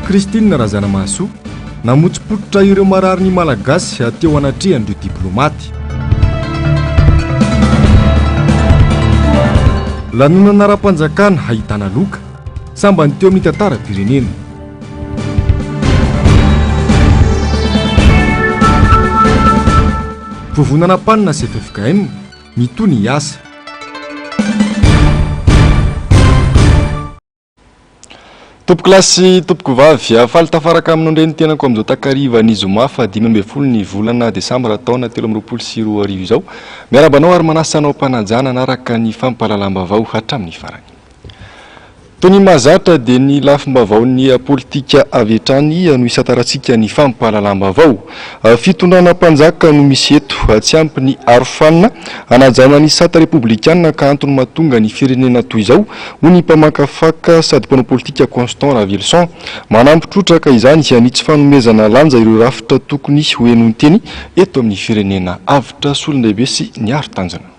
Christine Razanamahasoa namotsipototra ireo marary ny malagasy ateo anatrehany diplomaty. Lanonana ara-panjakana ahitana loka sambany teo amin'ny tantaram-pirenena. Vovonana panina CFFKM mitony hiasa. Tompoko lasy tompoko vavy afaly tafaraka aminao ndreny tenako amin'izao takariva ny zoma fa 12 ny volana desambra taona 2024 izao. Miarabanao ary manasanao mpanajana anaraka ny fampalalambavao hatramin'ny farany. Tony mazatra dia ny lafimbavaon'ny politika avy hatrany no isataratsika ny fampalalambavao. Fitondrana mpanjaka no misy eto tsy ampy ny arofanina anajana ny sata republikanina ka antony mahatonga ny firenena toy izao ho ny mpamakafaka sady mpanao politika Constant Ravilson manampitrotraka izany ny tsy fanomezana lanja ireo rafitra tokony ho enonteny eto amin'ny firenena avitra solondehibe sy ny aro-tanjana.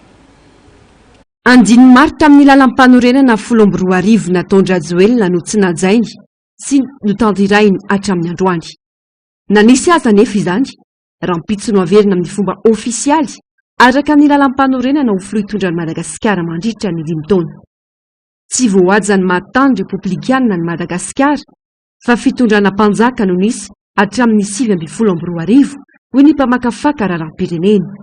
Andiny maritra amin'ny lalam-panorenana 12 nataondra Joelina no tsy najainy sy no tandirainy hatramin'ny androany. Nanisy aza nefa izany raha mpitso no averina amin'ny fomba ofisialy araka ny lalam-panorenana ho filoha hitondran'i Madagasikara mandritra ny 5 taona. Tsy voahaja ny mahatany republikanina ny Madagasikara fa fitondrana mpanjaka no nisy hatramin'ny 7 hoy ny mpamakafaka raharaham-pirenena.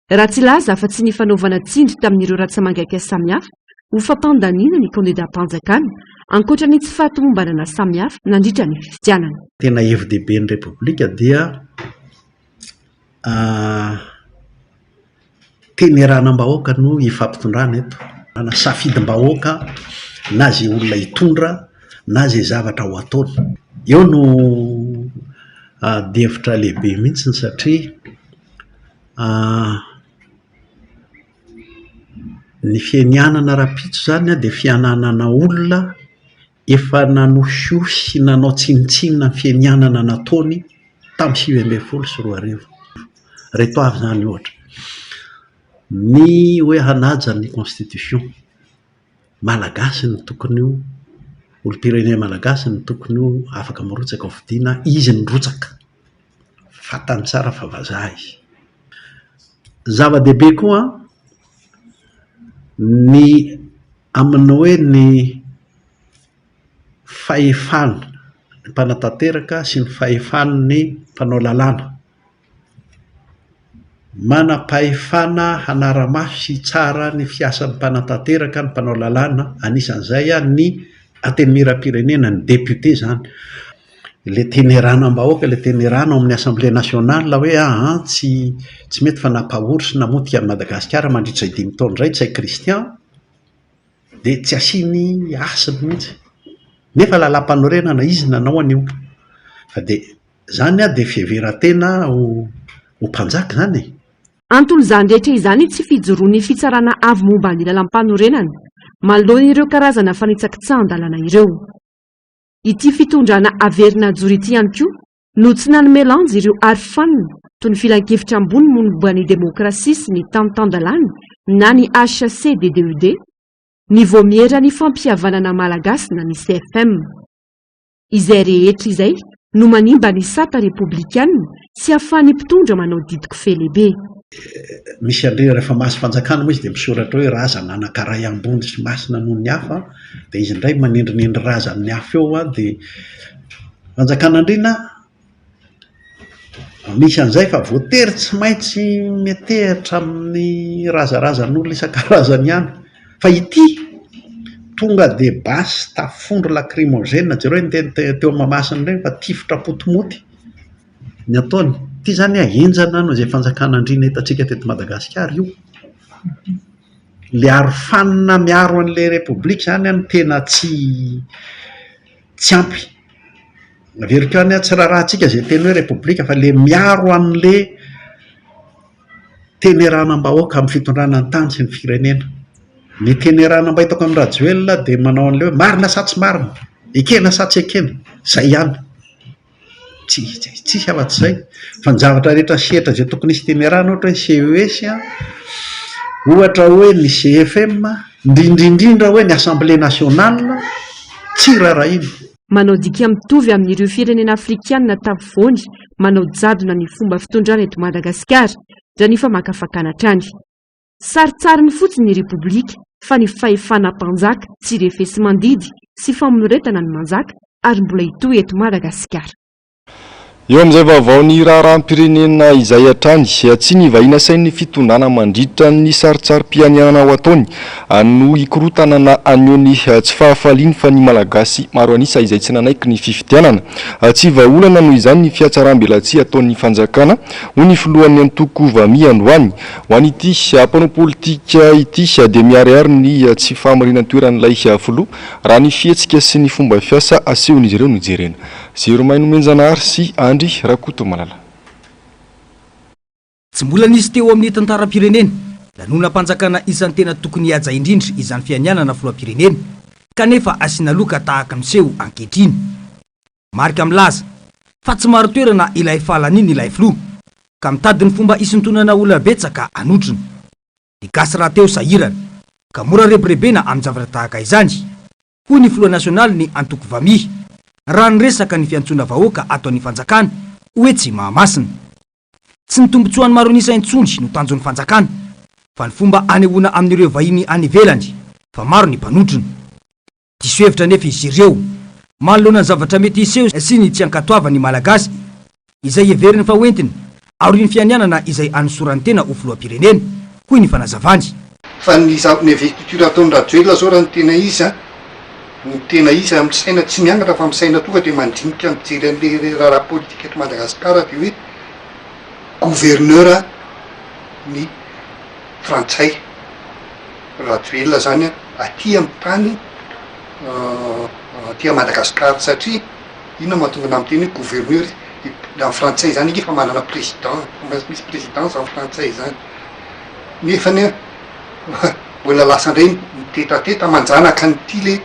Raha tsy laza fa tsy ny fanaovana tsindry tamin'ireo ratsamangaka samihafa ho fampandaniana ny kandidam-panjakana ankoatra ny tsy fahatomombanana samihafa nandritra ny fifidianana. Tena FDB ny Repoblika dia teneranam-bahoaka no ifampitondrana eto. Safidim-bahoaka na zay olona hitondra na zay zavatra ho ataony. Eo no devitra lehibe mihitsy satria ny fienianana rapitso zany dia fiananana olona efa nanosio sy nanao tsinitsinina ny fienianana nataony tamin'ny 2012. Reto avy zany ohatra ny hoe hanaja ny constitution malagasy ny tokony io olom-pirenena malagasy ny tokony io afaka mirotsaka vidiana izy ny rotsaka fatany tsara fa vazaha izy. Zava-dehibe koa ny amin'ny hoe ny fahefana ny mpanatanteraka sy ny fahefana ny mpanao lalàna manam-pahefana hanara-maso sy tsara ny fiasan'ny mpanatanteraka ny mpanao lalàna anisan'izay ny antenimiram-pirenena ny député zany le teneranam-bahoaka le tenerana ao amin'ny assemblée nationale la hoe tsy mety fa nampahory sy namotika ny Madagasikara mandritra 5 taona indray tsy Christian dia tsy asiany asiny mihitsy nefa lalam-panorenana izy nanao anio fa dia zany dia fiheveran-tena ho mpanjaka zany. Antony izany rehetra izany tsy fijoroan'ny fitsarana avy momba ny lalam-panorenana manoloana ireo karazana fanitsaka tsan-dalana ireo. Ity fitondrana averina joro ity ihany koa no tsy nanome lanja ireo arofanina toy ny filan-kevitra ambony momba ny demokrasia sy ny tantandalana na ny HCDDUD ny voamiera ny fampihavanana malagasy na ny CFM. Izay rehetra izay no manimba ny sata republikanina sy ahafahany mpitondra manao didiko felehibe. Misy andreo rehefa masy fanjakana moa izy dia misoratra hoe razana anankiray ambony sy masina noho ny hafa dia izy indray manendrinendry raza amin'ny hafa eo dia fanjakana andrina misy an'izay fa voatery tsy maintsy metehatra amin'ny razarazan'olona isan-karazany ihany fa ity tonga dia basy tafondro lacrymogène jereo ny teo mamasina ireny fa tifotra potomoty ny ataony. Ity zany ahenjana no izay fanjakana andrina hitantsika teto Madagasikara io. Le arofanina miaro an'ilay Repoblika zany no tena tsy ampy. Averiko any tsy rahantsika izay teny hoe Repoblika fa le miaro an'le teneranam-bahoaka amin'ny fitondrana ny tany sy ny firenena. Ny teneranam-ba hitako amin'ny Rajoelina dia manao an'ilay hoe marina sa tsy marina, ekena sa tsy ekena, zay ihany. Tsisy afa-tsy izay fa ny zavatra rehetra sehatra izay tokony hisy tenerana ohatra hoe CES ohatra hoe ny CFM indrindrindrindra hoe ny Assemblée nationale tsy rarahiny. manao dika mitovy amin'ireo firenena afrikanina tapovoany manao jadona ny fomba fitondrana eto Madagasikara raha ny famakafakana hatrany. Saritsariny fotsiny ny repoblika fa ny fahefana mpanjaka, tsirefesy mandidy sy famonoretana ny manjaka ary mbola hitohy eto Madagasikara. Eo amin'izay vaovao ny raharaham-pirenena izay hatrany tsy ny vahina sain'ny fitondrana mandritra ny saritsari-pianianana ao ataony no ikorotana na anio ny tsy fahafaliany fa ny malagasy maro anisa izay tsy nanaiky ny fifidianana. Tsy vahaolana noho izany ny fiatsaram-belatsy ataon'ny fanjakana ho ny filohan'ny antoko Vamy androany ho an'ity mpanao politika ity dia miariary ny tsy famarinan-toeran'ilay filoha raha ny fihetsika sy ny fomba fiasa asehon'izy ireo no jerena. Zeromay Nomenjanahary sy Andry Rakotomalala. Tsy mbola nisy teo amin'ny tantaram-pirenena lanonam-panjakana isan'ny tena tokony hihaja indrindra izany fianianana filoham-pirenena kanefa asiana loka tahaka miseho ankehitriny. Marika milaza fa tsy maro toerana ilay fahalaniny ilay filoha ka mitady ny fomba isintonana olona betsaka anotriny. Ny gasy raha teo sahirana ka mora rebirebena amin'ny zavatra tahaka izany hoy ny filoha nasionaly ny antoko Vamy raha ny resaka ny fiantsona vahoaka ataon'ny fanjakana hoe tsy mahamasina. Tsy ny tombotsoan'ny maro anisa intsondry no tanjon'ny fanjakana fa ny fomba anehoana amin'ireo vahiny any ivelany fa maro ny mpanotriny. Diso hevitra nefa izy ireo manoloana ny zavatra mety iseho sy ny tsy ankatoavany malagasy izay heveriny fa hoentiny aorian'ny fianianana izay anosorany tena ho filoham-pirenena hoy ny fanazavany. Fa ny investiture ataon'ny Rajoelina zao raha ny tena izy ny tena izy amin'ny saina tsy miangatra fa amin'ny saina tonga dia mandinika mijery an'le raharaha politika eto Madagasikara dia hoe gouverneur ny frantsay Rajoelina zany aty amin'ny tany aty Madagasikara satria inona mahatonga na miteny hoe gouverneur amin'ny frantsay zany efa manana président misy présidence amin'ny frantsay zany nefa mbola lasa indray mitetrateta manjanaka nyty le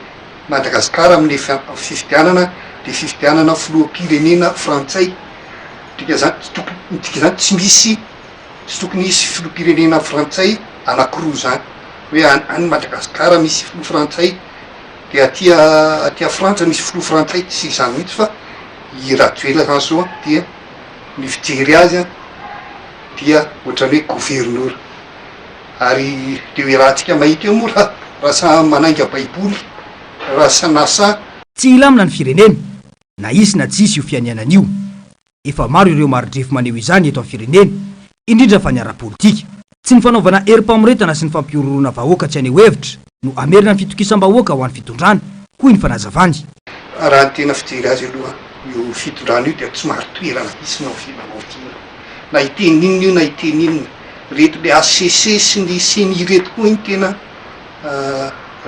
Madagasikara amin'ny fifidianana dia fifidianana filoham-pirenena frantsay. Dika zany tsy misy tsy tokony hisy filoham-pirenena frantsay anankiroa zany hoe any Madagasikara misy filoha frantsay dia aty Frantsa misy filoha frantsay tsy izany mihitsy fa i Rajoelina zany zao dia ny fijery azy dia ohatran'ny hoe gouverneur ary dia hoe raha tsika mahita eo moa raha sa manainga baiboly raha sanasa tsy ilamina ny firenena na isy na tsisy io fianianana io. Efa maro ireo marodrefo maneho izany eto amin'ny firenena indrindra fa ny ara-politika. Tsy ny fanaovana herim-pamoretana sy ny fampiororona vahoaka tsy haneho hevitra no amerina ny fitokisam-bahoaka ho an'ny fitondrana hoy ny fanazavany. Raha ny tena fijery azy aloha io fitondrana io dia tsy maro toerana isy na hiteny inona io na hiteny inona reto le ACC sy ny CENI reto koa iny tena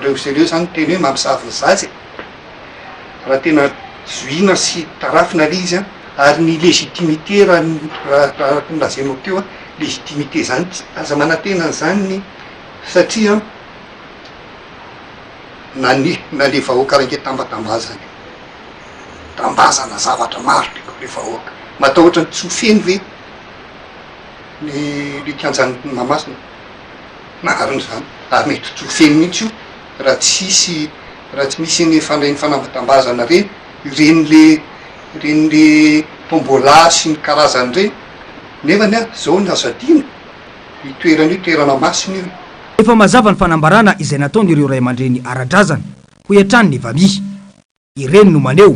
reo zereo zany teny hoe mampisavy ny zaza raha tena zoina sy tarafina le izy ary ny légitimité raha nolazainao teo légitimité zany tsy aza manantena zany satria na le vahoaka raha nke tambatambazany tambazana zavatra maro le vahoaka matahotra ny tsy ho feny ve le kianjan'ny mamasina nahariny zany ary mety tsy ho feny mihitsy io raha tsy misy ny fandrainy fanambatambazana reny le tombola sy ny karazany reny nefa zao ny azo adina itoerana io toerana masina io. Efa mazava ny fanambarana izay nataon'ireo ray aman-dreny ara-drazana ho hiatrany ny Vamy. Ireny no maneho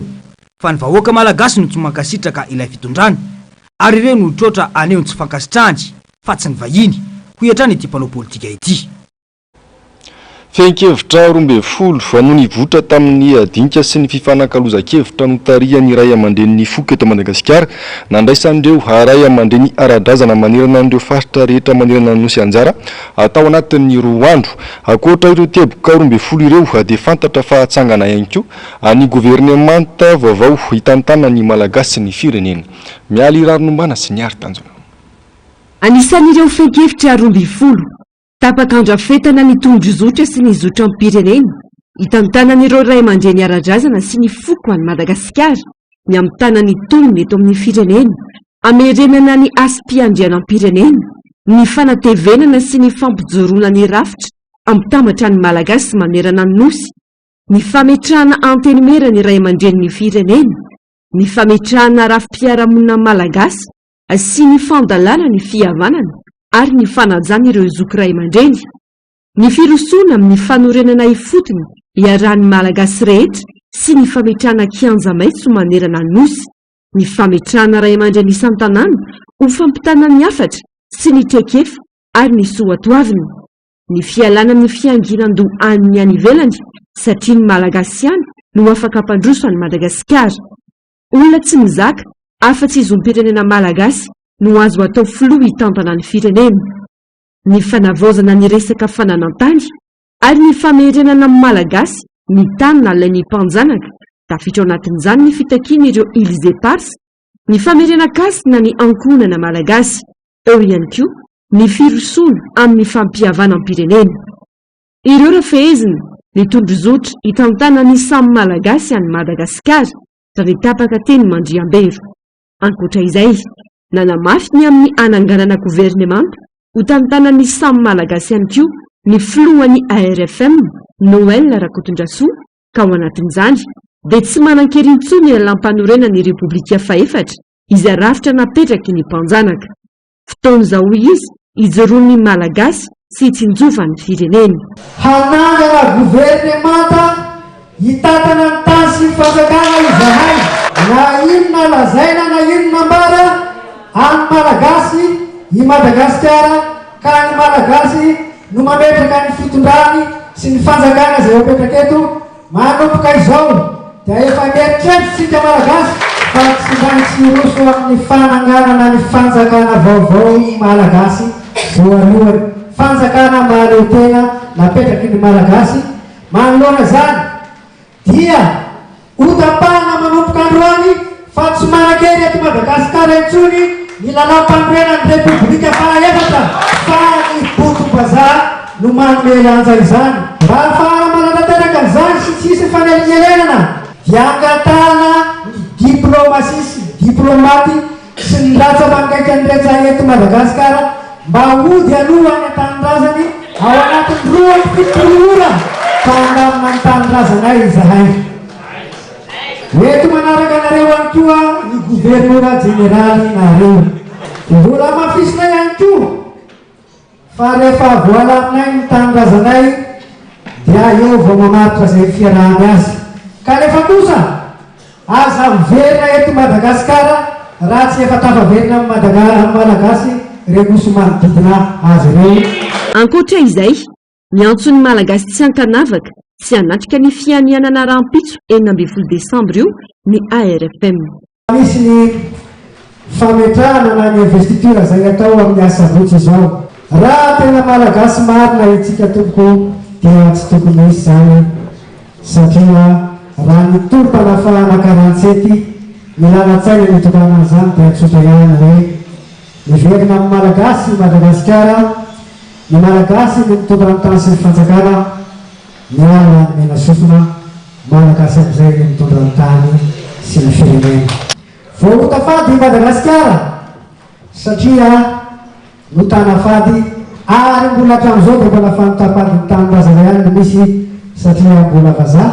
fa ny vahoaka malagasy no tsy mankasitraka ilay fitondrana ary ireny no trotra aneho ny tsy fankasitrahany fa tsy ny vahiny ho hiatrany ity mpanao politika ity. Fehinkevitra 12 no nivoatra tamin'ny dinika sy ny fifanankalozan-kevitra notarian'ny ray aman-dren'ny foka eto Madagasikara nandraisan'ireo ray aman-dreny ara-drazana manerana an'ireo faritra rehetra manerana ny Nosy Anjara atao anatin'ny 2 andro. Ankoatra ireo teboka 12 ireo dia fantatra fa hatsangana ihany koa ny governemanta vaovao hitantana ny malagasy sy ny firenena. Mialy Rarinombana sy ny Aritanjona. Anisan'ireo fehinkevitra 12 tapakandra fetana ny tondrozotra sy ny zotra amin'ny pirenena hitantanan'ireo ray aman-dreny ara-drazana sy ny foko any Madagasikara ny amitana ny tolony eto amin'ny firenena amerenana ny asy-piandriana amin'ny pirenena ny fanatevenana sy ny fampijoroana ny rafitra amitambatra ny malagasy manerana ny nosy ny fametrahana anteny-mera ny ray aman-dreniny firenena, ny fametrahana rafi-piaramonina malagasy sy ny fandalana ny fihavanana ary ny fanajana ireo zoky ray aman-dreny, ny firosoana amin'ny fanorenana ifotony iarahan'ny malagasy rehetra sy ny fametrahana kianja maitso manerana nosy, ny fametrahana ray aman-dreny isan-tanàna ho fampitana ny afatra sy ny trekefa ary ny soatoaviny, ny fialana amin'ny fianginan-doha any any ivelany satria ny malagasy ihany no afaka hampandroso any Madagasikara. Olona tsy mizaka afa-tsy izy ompirenena malagasy no azo atao filoha hitantana ny firenena. Ny fanavaozana ny resaka fananantany ary ny famerenana amin'ny malagasy ny tany na ilain'ny mpanjanaka tafiditra ao anatin'izany ny fitakiana ireo îles éparses, ny famerenan-kasy na ny ankonana malagasy, eo ihany koa ny firosoana amin'ny fampihavana amin'ny pirenena. Ireo rafehezina ny tondrozotra hitantana ny samy malagasy any Madagasikara raha ny tapaka teny Mandriambero. Ankoatra izay, nanamafy ny amin'ny ananganana governemanta ho tantana ny samy malagasy ihany koa ny filohan'ny ARFM Noël Rakotondrasoa, ka ao anatin'izany dia tsy manan-kerintsony lalam-panorenana ny Repoblika Faefatra izay rafitra napetraky ny mpanjanaka. Fotoan'izao izy ijoroan'ny malagasy sy tsinjovan'ny firenena. Hanangana governemanta hitatana ny tany sy fanjakana izahay, na inona lazaina na inona mbara any malagasy i Madagasikara, ka ny malagasy no mametraka ny fitondrany sy ny fanjakana izay mapetraka eto. Manomboka izao dia efa mieritreritsika malagasy fa tsy mbany tsy roso amin'ny fananganana ny fanjakana vaovao i malagasy voalohany, fanjakana mahaleo tena napetraky ny malagasy. Manoloana zany dia hotapahana manomboka androany fa tsy manan-kely eto Madagasikara intsony ny lalam-panorenan'ny Repoblika Faefatra fa ny boto-bazaha no manome lanja izany. Mba ahafahana mananatanaka izany sy tsisy fanelinyelenana dia angatahana ny diplomasia sy diplomaty sy ny latsa-mangaika ny rehetra eto Madagasikara mba hody aloha ny tanindrazany ao anatin'ny 2 ora fa anamina ny tanindrazanay izahay. Eto manaraka nareo ihany koa ny gouvernorat generaly nareo. Mbola mafisina ihany koa fa rehefa voalaminay ny tanindrazanay dia eo vao mamaritra izay fiarahany azy. Ka nefa kosa aza miverina eto Madagasikara raha tsy efa tafaverina amin'ny malagasy renosy manodidina azy ireo. Ankoatra izay, ny antson'ny malagasy tsy ankanavaka sy anatrika ny fianianana rahampitso 12 Desambra io ny ARFM. Misy ny fametrahana na ny investitura izay atao amin'ny asa votsy izao. Raha tena malagasy marina itsika tompoko dia tsy tokony misy izany satria raha ny toro-panafahana 47 milanan-tsaina mitokana izany dia tsotra ihany hoe miverina amin'ny malagasy Madagasikara, ny malagasy ny mitondra ny tany sy ny fanjakana, miala ny mena sofina, malagasy amin'izay ny mitondra ny tany sy ny firenena. Vao hotafady i Madagasikara satria no tanafady ary mbola hatramin'izao dia mbola fanotapady ny tanindrazana ihany no misy satria mbola vazaha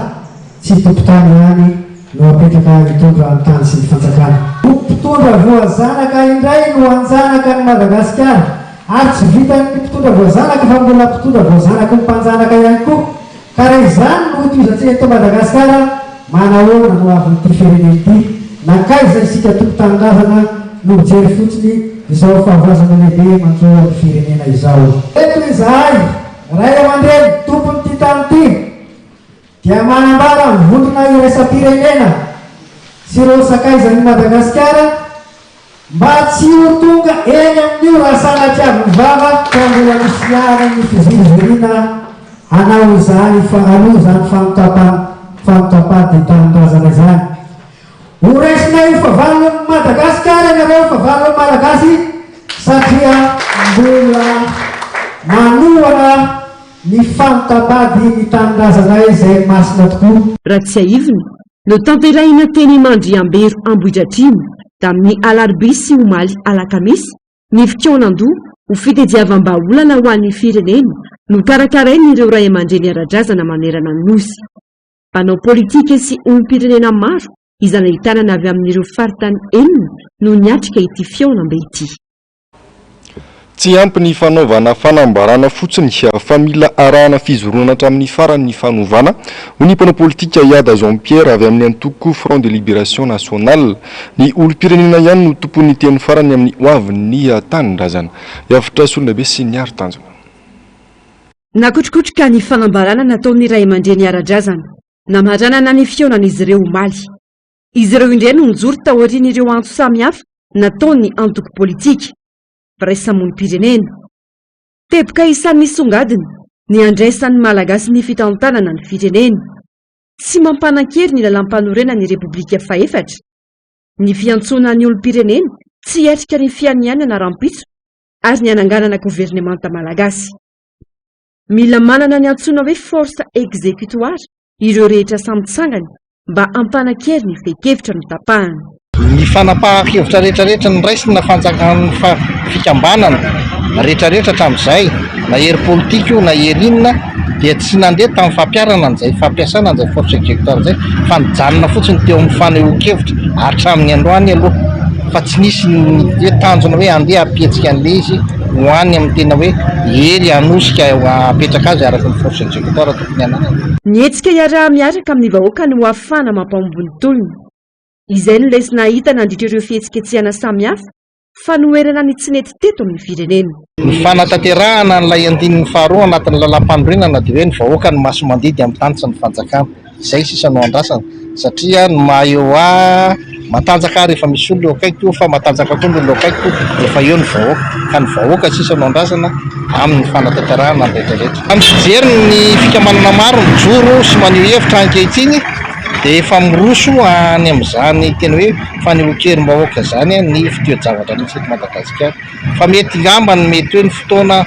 tsy tompon-tany ihany no apetraka hitondra ny tany sy ny fanjakana. Mpitondra voazanaka indray no anjanaka ny Madagasikara ary tsy vita ny mpitondra voazanaka fa mbola mpitondra voazanaka ny mpanjanaka ihany koa. Ka raha izany no toizantsika eto Madagasikara manahoana no avin'ity firenena ity. Nankaiza isika tompon-tanindrazana no mijery fotsiny izao fahavoazana lehibe manjoa ny firenena izao. Eto izahay ray aman-dreny tompony ity tany ity dia manambara mivondrona iraisam-pirenena sy ireo sakaizan'ny Madagasikara mba tsy ho tonga eny amin'io raha sanatria mivava fa mbola misy ihany ny fizirozirina hanao izany aloha izany famotapahady tanindrazana izany. Ho raisina io fahavalona Madagasikara nareo fahavalona malagasy satria mbola manohana ny famotapahady ny tanindrazana izay masina tokoa. Raha tsy aivina no tanterahina teny Mandriambero Ambohidratrimo tamin'ny alarobia sy omaly alakamisy ny fikonan-doha ho fitadiavam-baolana ho an'ny firenena no karakarainy ireo ray aman-dreny ara-drazana manerana ny nosy. mpanao politika sy olom-pirenena maro izany ahitana avy amin'ireo faritany enina no niatrika ity fionam-be ity. Tsy ampy ny fanaovana fanambarana fotsiny fa mila arahana fizoroana hatramin'ny farany ny fanovana ho ny mpanao politika Iada Jean-Pierre avy amin'ny antoko Front de Libération Nationale. Ny olom-pirenena ihany no tompon'ny teny farany amin'ny hoavin'ny tanindrazana. Yavitra Solondabe sy ny Tanjona. Nakotrokotroka ny fanambarana nataon'ny Ray aman-dreny ara-drazana namaranana ny fionan'izy ireo omaly. Izy ireo indray no nijoro taorian'ireo antso samihafa nataon'ny antoko politika firaisamon'olom-pirenena. Teboka isan'ny nisongadiny ny andraisan'ny malagasy ny fitantanana ny firenena. Tsy mampanan-kery ny lalam-panorenana ny Repoblika Faefatra. Ny fiantsonan'ny olom-pirenena tsy hiatrika ny fianianana rampitso ary ny ananganana governemanta malagasy. Mila manana ny antsoina hoe force exécutoire ireo rehetra samitsangany mba hampanan-kery ny feikevitra no tapahana. Ny fanapahan-kevitra rehetrarehetra ny raisina fanjakan'ny fikambanana rehetrarehetra hatramin'izay na hery politika io na hery inona dia tsy nandeha tamin'ny fampiarana an'izay fampiasana an'izay force exécutoire izay fa nijanona fotsiny teo amin'ny fanehoan-kevitra hatramin'ny androany aloha fa tsy nisy hoe tanjona hoe andeha apetsika an'ilay izy hoany amin'ny tena hoe hery hanosika apetraka azy araka ny force exécutoire tokony ananana. Nietsika iaraha miaraka amin'ny vahoaka no ahafahana mampamombony tolona. Izay no lesina hita nandritra ireo fihetsiketsehana samihafa fa noerana ny tsy nety teto amin'ny firenena. Ny fanatanterahana n'ilay andinin'ny faharoa anatin'ny lalam-panorenana dia hoe ny vahoaka ny maso mandidy amin'ny tany sy ny fanjakana. Izay sisa no andrasana satria ny maha eo matanjaka rehefa misy olona eo akaiky fa matanjaka koa ny olona eo akaiky efa eo ny vahoaka ka ny vahoaka sisa no andrasana amin'ny fanatanterahana rehetrarehetra. Amin'ny fijery ny fikamanana maro ny joro sy maneho hevitra ankehitriny dia efa miroso any amin'izany tena hoe fanehoan-kerim-bahoaka izany ny fitoean-javatra nisy eto Madagasikara. Fa mety ngambany mety hoe ny fotoana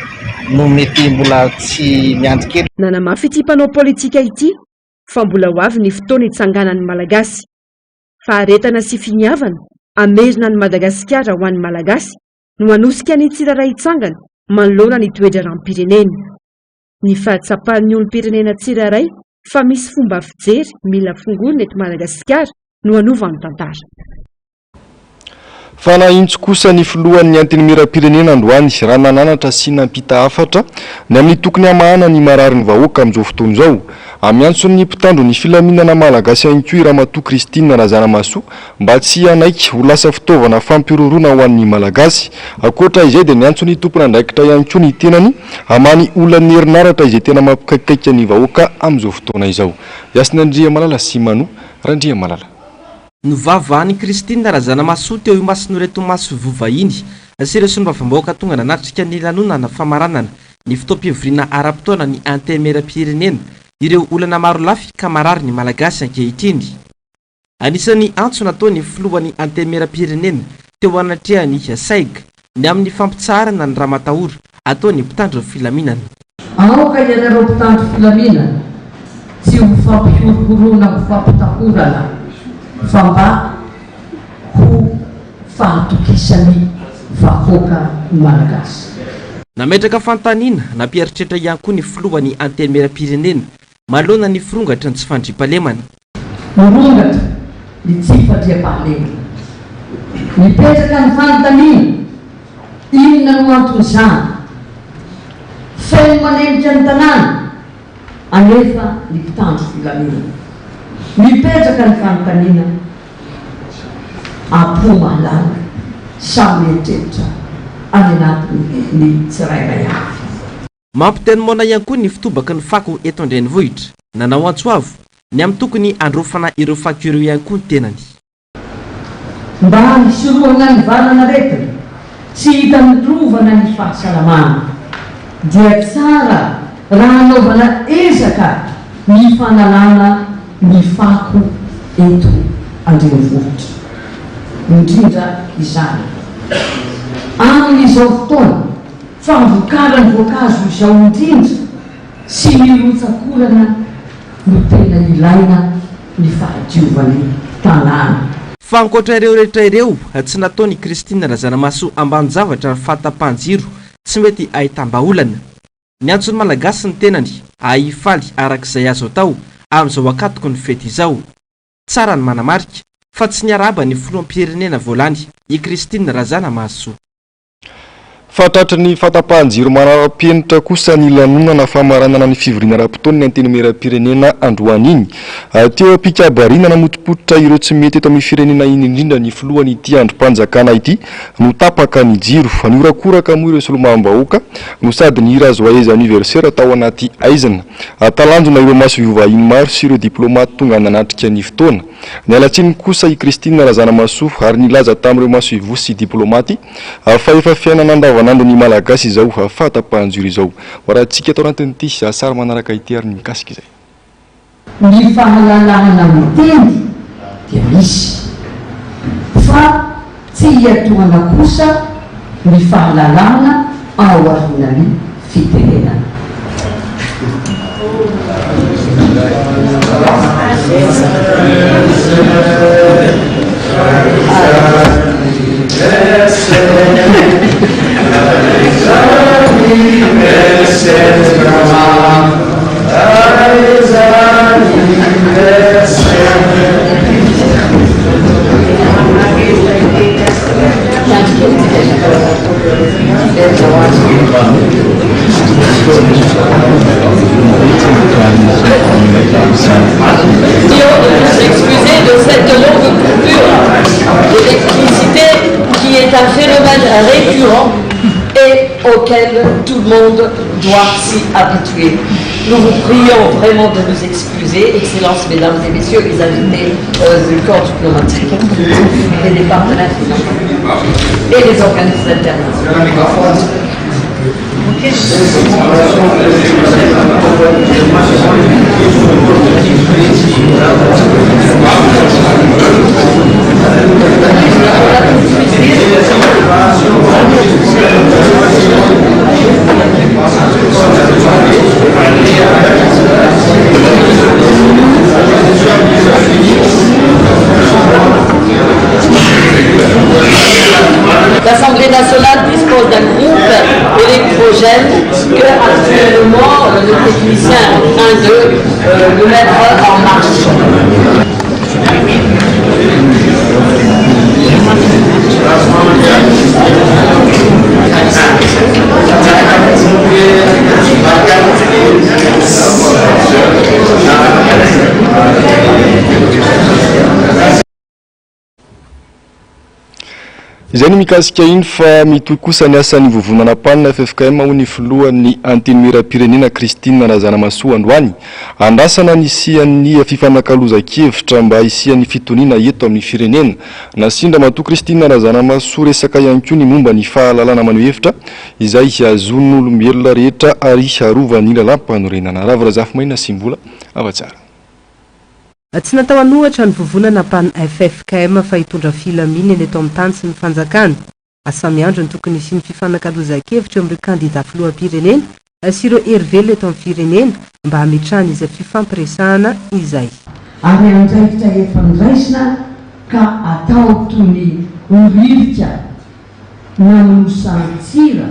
no mety mbola tsy miandry kely. Nanamafy ity mpanao politika ity fa mbola ho avy ny fotoana hitsanganan'ny malagasy. Faharetana sy finiavana amerina ny Madagasikara ho an'ny malagasy no hanosika ny tsiraray hitsangana manoloana ny toetra ranom-pirenena. Ny fahatsapan'ny olom-pirenena tsiraray fa misy fomba fijery mila fongolona eto Madagasikara no hanova ny tantara. Fa nahintso kosa ny filohan'ny antenimiram-pirenena androany raha nananatra sy nampita hafatra ny amin'ny tokony hamahana ny marary ny vahoaka amin'izao fotoana izao. Amiantson'ny mpitandro ny filaminana malagasy ihany koa i Ramatoa Christine Razanamasoa mba tsy hanaiky ho lasa fitaovana fampiroroana ho an'ny malagasy. Ankoatra izay dia niantsony tompona andraikitra ihany koa ny tenany hamany olana herinaratra izay tena mampikaikaika ny vahoaka amin'izao fotoana izao. Yasinandria Malala sy Manu Randria Malala. Novavahan'i Christine Razanamasoa teo imason'reto maso vovahiny sy ireo sombam-bahoaka tonga nanatrika ny lanonana famaranana ny fotoam-pivoriana ara-potoana ny antenimieram-pirenena ireo olana maro lafy ka marary ny malagasy ankehitriny. Anisan'ny antso nataon'ny filohan'ny antenimieram-pirenena teo anatrehany SAIG ny amin'ny fampitsarana ny raha matahory ataon'ny mpitandro filaminana. Aoka ianareo mpitandro filaminana tsy ho fampihorohorona ho fampitahorana fa mba ho fahatokisany vahoaka malagasy. Nametraka fantaniana nampieritreritra ihany koa ny filohan'ny antenimieram-pirenena manoloana ny firongatra ny tsy fandriam-pahalemana. Mirongatra ny tsy fandriam-pahalemana. Mipetraka ny fantaniana inona no anton'izany feno manemika ny tanàna anefa ny mpitandro filaminana. Mipetraka ny fantaniana ampo-mahalala samy etreritra any anatin'ny tsirairay avy. Mampiteny mona ihany koa ny fitobaka ny fako eto an-drenivohitra nanao antsoavo ny amin'ny tokony androfana ireo fako ireo ihany koa ny tenany. Mba hisorohana ny valana retina tsy hita mitrovana ny fahasalamana dia tsara raha anaovana ezaka ny fanalana ny fako eto an-drenivohitra indrindra izany amin'izao fotoana favokarany voankazo izao indrindra sy mirotsakorana no tena ilaina ny fahadiovany tanàna. Fa ankoatra ireo rehetra ireo tsy nataon'ny Christine Razanamasoa ambany zavatra ny fahatapahan-jiro tsy mety ahitam-baolana. Ny antsony malagasy ny tenany ahifaly arak'izay azo atao amin'izao akatoko ny fety izao. Tsara ny manamarika fa tsy niaraba ny filoham-pirenena voalany i Christine Razana Mahasoa. Fatratra ny fatapahan-jiro manara-penitra kosa ny lanonana famaranana ny fivoriana ara-potoana ny antenimieram-pirenena androany iny. Teo apikabarinana motipototra ireo tsy mety eto amin'ny firenena iny indrindra ny filohany ity androm-panjakana ity no tapaka ny jiro fa niorakoraka moa ireo solomam-bahoaka no sady ny hira azo ahaiza aniversaire tao anaty aizana. Talanjona ireo maso ivahiny maro sy ireo diplomaty tonga nanatrika ny fotoana. Ny alatsiny kosa i Christine Razana Mahasoa ary nilaza tamin'ireo maso ivo sy diplomaty fa efa fiainana andavanandro ny malagasy izao fatapahan-jiro izao. Rahantsika tao anatin'ity sary manaraka ity ary ny mikasika izay. Ny fahalalahana miteny dia misy fa tsy hiatoana kosa ny fahalalahana ao aorian'ny fitenenana. Excusez de cette longue coupure d'électricité qui est un phénomène récurrent et auquel tout le monde doit s'y habituer. Nous vous prions vraiment de nous excuser, Excellences, Mesdames et Messieurs, les invités du corps diplomatique et des partenaires financiers et des organismes internationaux. L'Assemblée nationale dispose d'un groupe électrogène que actuellement le technicien est en train de le mettre en marche. Izay ny mikasika iny fa mitohy kosa ny asan'ny vovonana panina FFKM ho ny filohan'ny antenimieram-pirenena Christine Razana Mahasoa androany. Andrasana ny isian'ny fifanakaloza-kevitra mba isian'ny fitoniana eto amin'ny firenena. Nasindra matoa Christine Razana Mahasoa resaka ihany koa ny momba ny fahalalana maneho hevitra izay azon'olombelona rehetra ary harovany lalam-panorenana. Ravirazafi maina simbola avatsara. Tsy natao anohatra ny vovonana pan FFKM fa hitondra filaminana eto amin'ny tany sy ny fanjakana. Asamiandro ny tokony sy ny fifanakaloza-kevitra amin'ireo kandida filoham-pirenena sy ireo herivelo eto amin'ny firenena mba hametrahana izay fifampiresahana izay. Ary andraikitra efa niraisina ka atao toy ny oririka nanosany tsira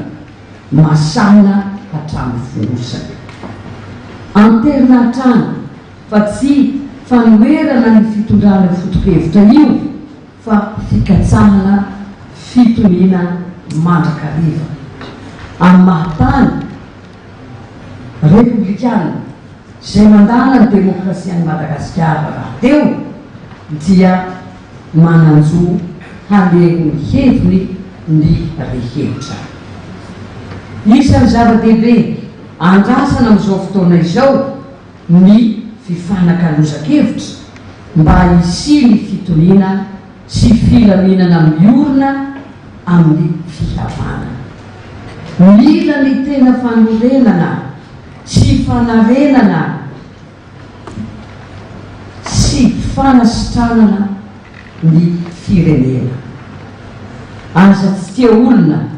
masana hatramin'ny fonosana. Anterina hatrana fa tsy fanoerana ny fitondrana foto-kevitra io fa fikatsahana fitoniana mandrakariva amin'ny mahatany republikana izay mandala ny demokrasia ny Madagasikara raha teo dia mananjo hanego ny heviny ny rehevitra. Isan'ny zava-dehibe andrasana amin'izao fotoana izao ny fifanakaloza-kevitra mba hisy ny fitoniana sy filaminana miorina amin'ny fihavana. Mila ny tena fanorenana sy fanarenana sy fanasitranana ny firenena. Aza tsy tia olona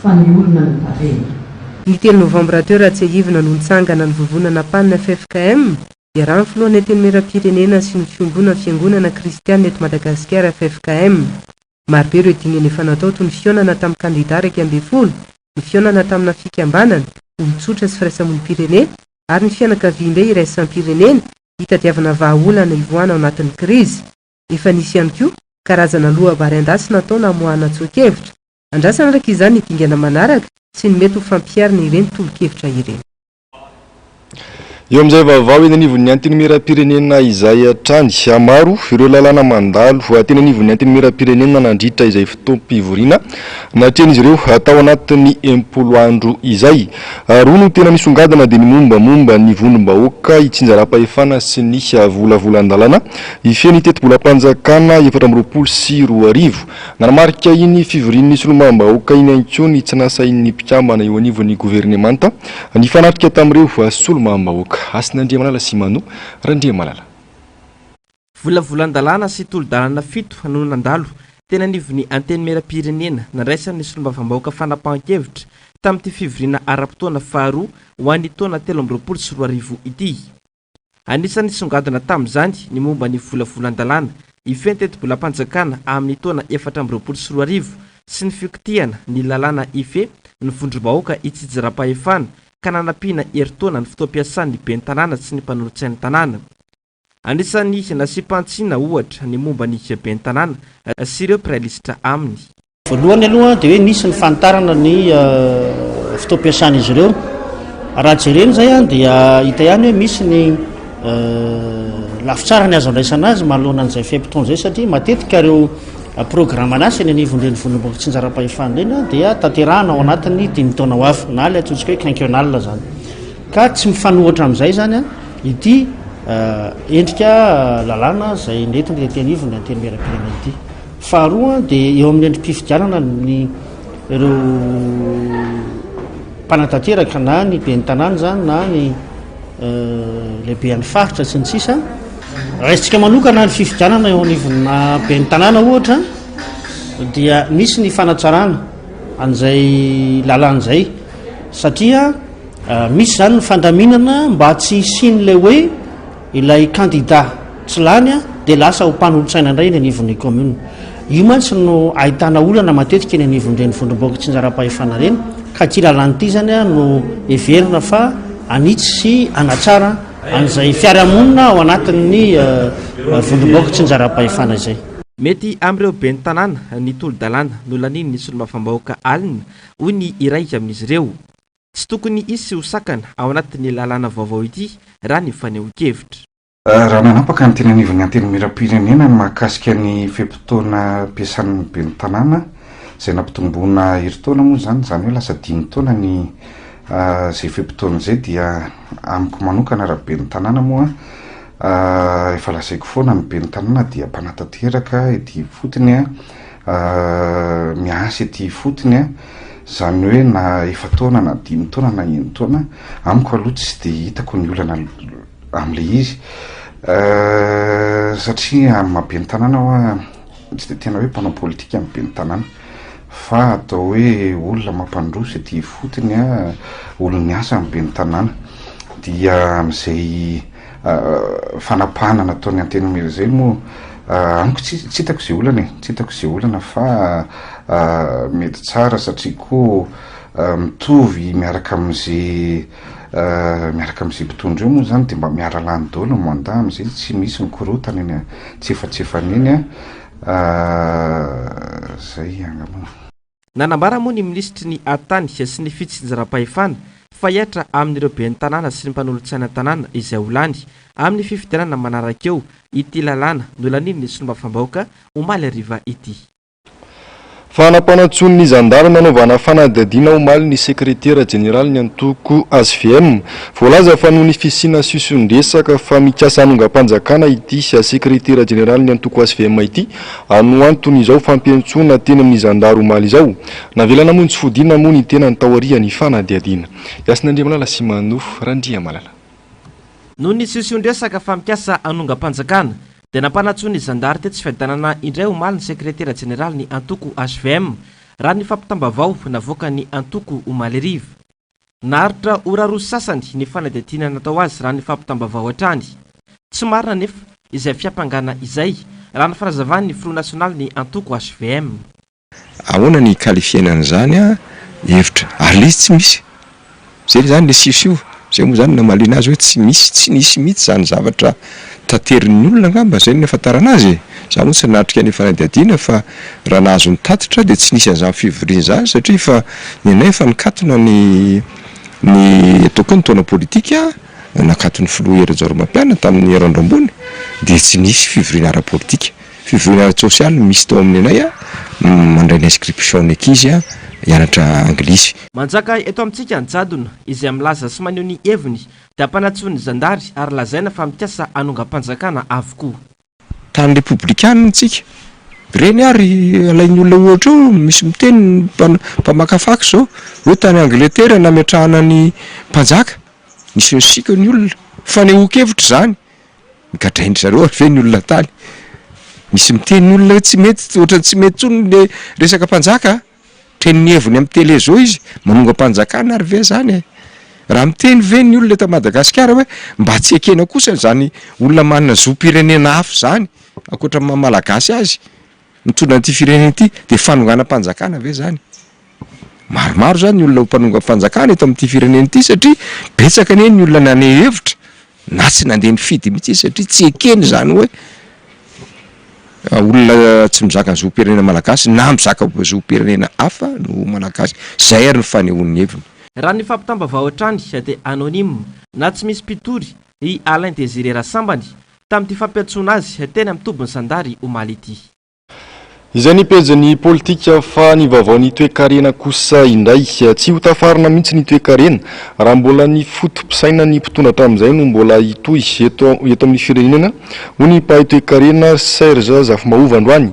fa ny olona ny parena. Ny 3 novambra teo raha tsy ahivina no nitsangana ny vovonana panina FFKM dia raha ny filohan'ny antenimieram-pirenena sy ny fiangonana fiangonana kristianina eto Madagasikara FFKM. Marobe ireo dingana efa natao toy ny fionana tamin'ny kandida 120, ny fionana tamina fikambanana, olon-tsotra sy firaisamonim-pirenena ary ny fianakaviam-be iraisan'ny pirenena hitadiavana vahaolana ivoana ao anatin'ny krizy. Efa nisy ihany koa karazana lohabary an-dasy nataona amoahana tsoakevitra. Andrasana araka izany dingana manaraka sy ny mety ho fampiarina ireny tolo-kevitra ireny. Eo amin'izay vaovao eny anivon'ny antenimieram-pirenena izay hatrany maro ireo lalàna mandalo teny anivon'ny antenimieram-pirenena nandritra izay fotoam-pivoriana natrehan'izy ireo atao anatin'ny 10 andro izay. Roa no tena misongadina dia ny mombamomba ny vondrom-bahoaka itsinjaram-pahefana sy ny volavolan-dalàna ifeny teti-bolam-panjakana 2024 nanamarika iny fivorian'ny solomam-bahoaka iny antsony tsy nasain'ny mpikambana eo anivon'ny governemanta ny fanatrika tamin'ireo solomam-bahoaka. Asin'Andriamalala Simano, Randriamalala. Volavolan-dalàna sy tolo-dalàna 7 no nandalo tena anivon'ny antenimieram-pirenena nandraisan'ny solombavam-bahoaka fanapahan-kevitra tamin'ity fivoriana ara-potoana faharoa ho an'ny taona 2024 ity. Anisan'ny songadina tamin'izany ny momba ny volavolan-dalàna ifeny teti-bolam-panjakana amin'ny taona 2024 sy ny fikotihana ny lalàna ife ny vondrom-bahoaka itsinjaram-pahefana ka nanampiana heritaona ny fotoam-piasan'ny ben'ny tanàna sy ny mpanolontsain'ny tanàna. Anisan'ny nasipantsiana ohatra ny momba ny ben'ny tanàna sy ireo mpirailisitra aminy. Voalohany aloha dia hoe nisy ny fanitarana ny fotoam-piasan'izy ireo. Raha jereny zay dia hita ihany hoe misy ny lafitsara ny azo andraisana azy manoloana an'izay fiampitony zay satria matetika ireo programme anasy ny anivon'ireny vondrom-bahoaka tsinjaram-pahefana ireny dia tanterahana ao anatin'ny 10 taona ho avy na ilay atsontsika hoe quinquennal zany. Ka tsy mifanohitra amin'izay zany ity endrika lalàna izay nentina ety anivon'ny antenimieram-pirenena ity. Faharoa dia eo amin'ny endrim-pifidianana ny ireo mpanatanteraka na ny ben'ny tanàna zany na ny lehibe any faritra sy ny sisa. Raisitsika manokana ny fifidianana eo anivonna ben'ny tanàna ohatra dia misy ny fanatsarana an'izay lalàn'izay satria misy zany ny fandaminana mba tsy isian'ilay hoe ilay kandida tsy lany dia lasa ho mpanolontsaina indray ny anivon'ny commune. Io mantsy no ahitana olana matetika ny anivon'ireny vondrom-bahoaka tsinjaram-pahefana ireny ka ty lalàn'ity zany no heverina fa anitsy sy anatsara an'izay fiarahamonina ao anatin'ny vondrom-bahoaka tsinjaram-pahefana izay. Mety amin'ireo ben'ny tanàna ny tolo-dalàna no laniny ny solombavam-bahoaka alina hoy ny iray amin'izy ireo. Tsy tokony isy ho sakana ao anatin'ny lalàna vaovao ity raha ny fanehoan-kevitra. Raha nanapaka ny teny anivon'ny antenimieram-pirenena ny mahakasika ny fiam-potoana ampiasan'ny ben'ny tanàna izay nampitomboana heritaona moa zany hoe lasa 5 taona ny zay fiam-potoana izay dia amiko manokana raha ben'ny tanàna moa efa lazaiko foana ny ben'ny tanàna dia mpanatanteraka ety fotony miasa ety fotony zany hoe na 4 taona na 5 taona na 1 taona amiko aloha tsy dia hitako ny olana amin'ilay izy satria amin'ny maha-ben'ny tanàna hoa tsy dia tena hoe mpanao politika amin'ny ben'ny tanàna fa atao hoe olona mampandroso ety fotony olona miasa amin'ny ben'ny tanàna dia amin'izay fanapahana nataony antenimieram zay moa amiko tsy hitako izay olana tsy hitako izay olana fa mety tsara satria koa mitovy miaraka amin'izay mpitondra eo moa zany dia mba miara-lany daola moanda amin'izay tsy misy mikorotana eny tsefatsefana eny zay angamba. Nanambara moa ny ministry ny atany sy ny fitsinjaram-pahefana fa hiatra amin'ireo ben'ny tanàna sy ny mpanolontsaina tanàna izay ho lany amin'ny fifidianana manaraka eo ity lalàna no laniny ny solombavam-bahoaka omaly ariva ity. Fanapanatsony ny zandary nanaovana fanadihadiana omaly ny sekretera jeneraly ny antoko ASVM voalaza fa noho ny fisiana sisondresaka fa mikasa hanongam-panjakana ity sekretera jeneraly ny antoko ASVM ity no antony izao fampiantsona teny amin'ny zandary omaly izao navelana moa ny tsy fodina moa ny tena ny taoriany fanadihadiana. Asin'Andriamalala Simano, Randriamalala. Noho ny sisondresaka fa mikasa hanongam-panjakana dia nampanatsony ny zandary tetsy fiadanana indray omaly ny sekretera jeneraly ny antoko ASVM raha ny fampitambavao navoaka ny antoko omaly ariva. Naharitra ora roa sasany ny fanadihadiana natao azy raha ny fampitambavao hatrany. Tsy marina nefa izay fiampangana izay raha ny fahazavan'ny Front National ny antoko ASVM. Ahoana ny kalifianan'izany hevitra ary izy tsy misy zay zany le sisio zay moa zany namalina azy hoe tsy nisy mihitsy zany zavatra taterin'ny olona ngamba zay ny afantarana azy za moa tsy natrika ny fanadiadina fa raha nahazo ny tatitra de tsy nisy an'izany fivoriana zany satria fa ny anay efa nikatona ny tokony taona politika nakatony filoha Hery-Jaoromampianina tamin'ny Randroambony de tsy nisy fivoriana ara-politika fivoriana ara-sosialy misy tao amin'ny anay mandray ny inscription ny ankizy hianatra anglisy. Manjaka eto amintsika ny jadona izay milaza sy maneho ny heviny dia ampanatsony zandary ary lazaina fa mikasa anonga-panjakana avokoa. Tany republikana tsika reny ary alainy olona ohatra eo misy miteny mpamakafaky zao hoe tany Angletera nametrahana ny mpanjaka nisy sika ny olona fanehoan-kevitra zany migadraindry zareo ary ve ny olona tany misy miteny olona tsy mety ohatra tsy mety tsony le resaka mpanjaka tren'ny heviny amin'ny tele zao izy manonga-panjakana ary ve zany raha miteny ve ny olona eto Madagasikara hoe mba tsy ekena kosa zany olona manana zoam-pirenena hafa zany akoatra malagasy azy mitondra an'ity firenena ity de fanonganam-panjakana ve zany maromaro zany ny olona mpanonga-panjakana eto amin'ity firenena ity satria betsaka ny olona naneho hevitra na tsy nandeha nifidy mihitsy satria tsy ekeny zany hoe olona tsy mizaka zoam-pirenena malagasy na mizaka zoam-pirenena hafa no malagasy zay ary ny fanehoan'ny heviny. Raha ny fampitambavao hatrany dia anonyme na tsy misy mpitory i Alain Désiré Rassambany tamin'ity fampiantsoana azy teny mitobony sandary omaly ity. Izay ny pejiny politika fa ny vaovao ny toe-karena kosa indray tsy ho tafarina mihitsy ny toe-karena raha mbola ny fotom-pisaina ny mpitondra tamin'izay no mbola hitohy eto amin'ny firenena ho ny mpahay toe-karena Serge Zafimaova androany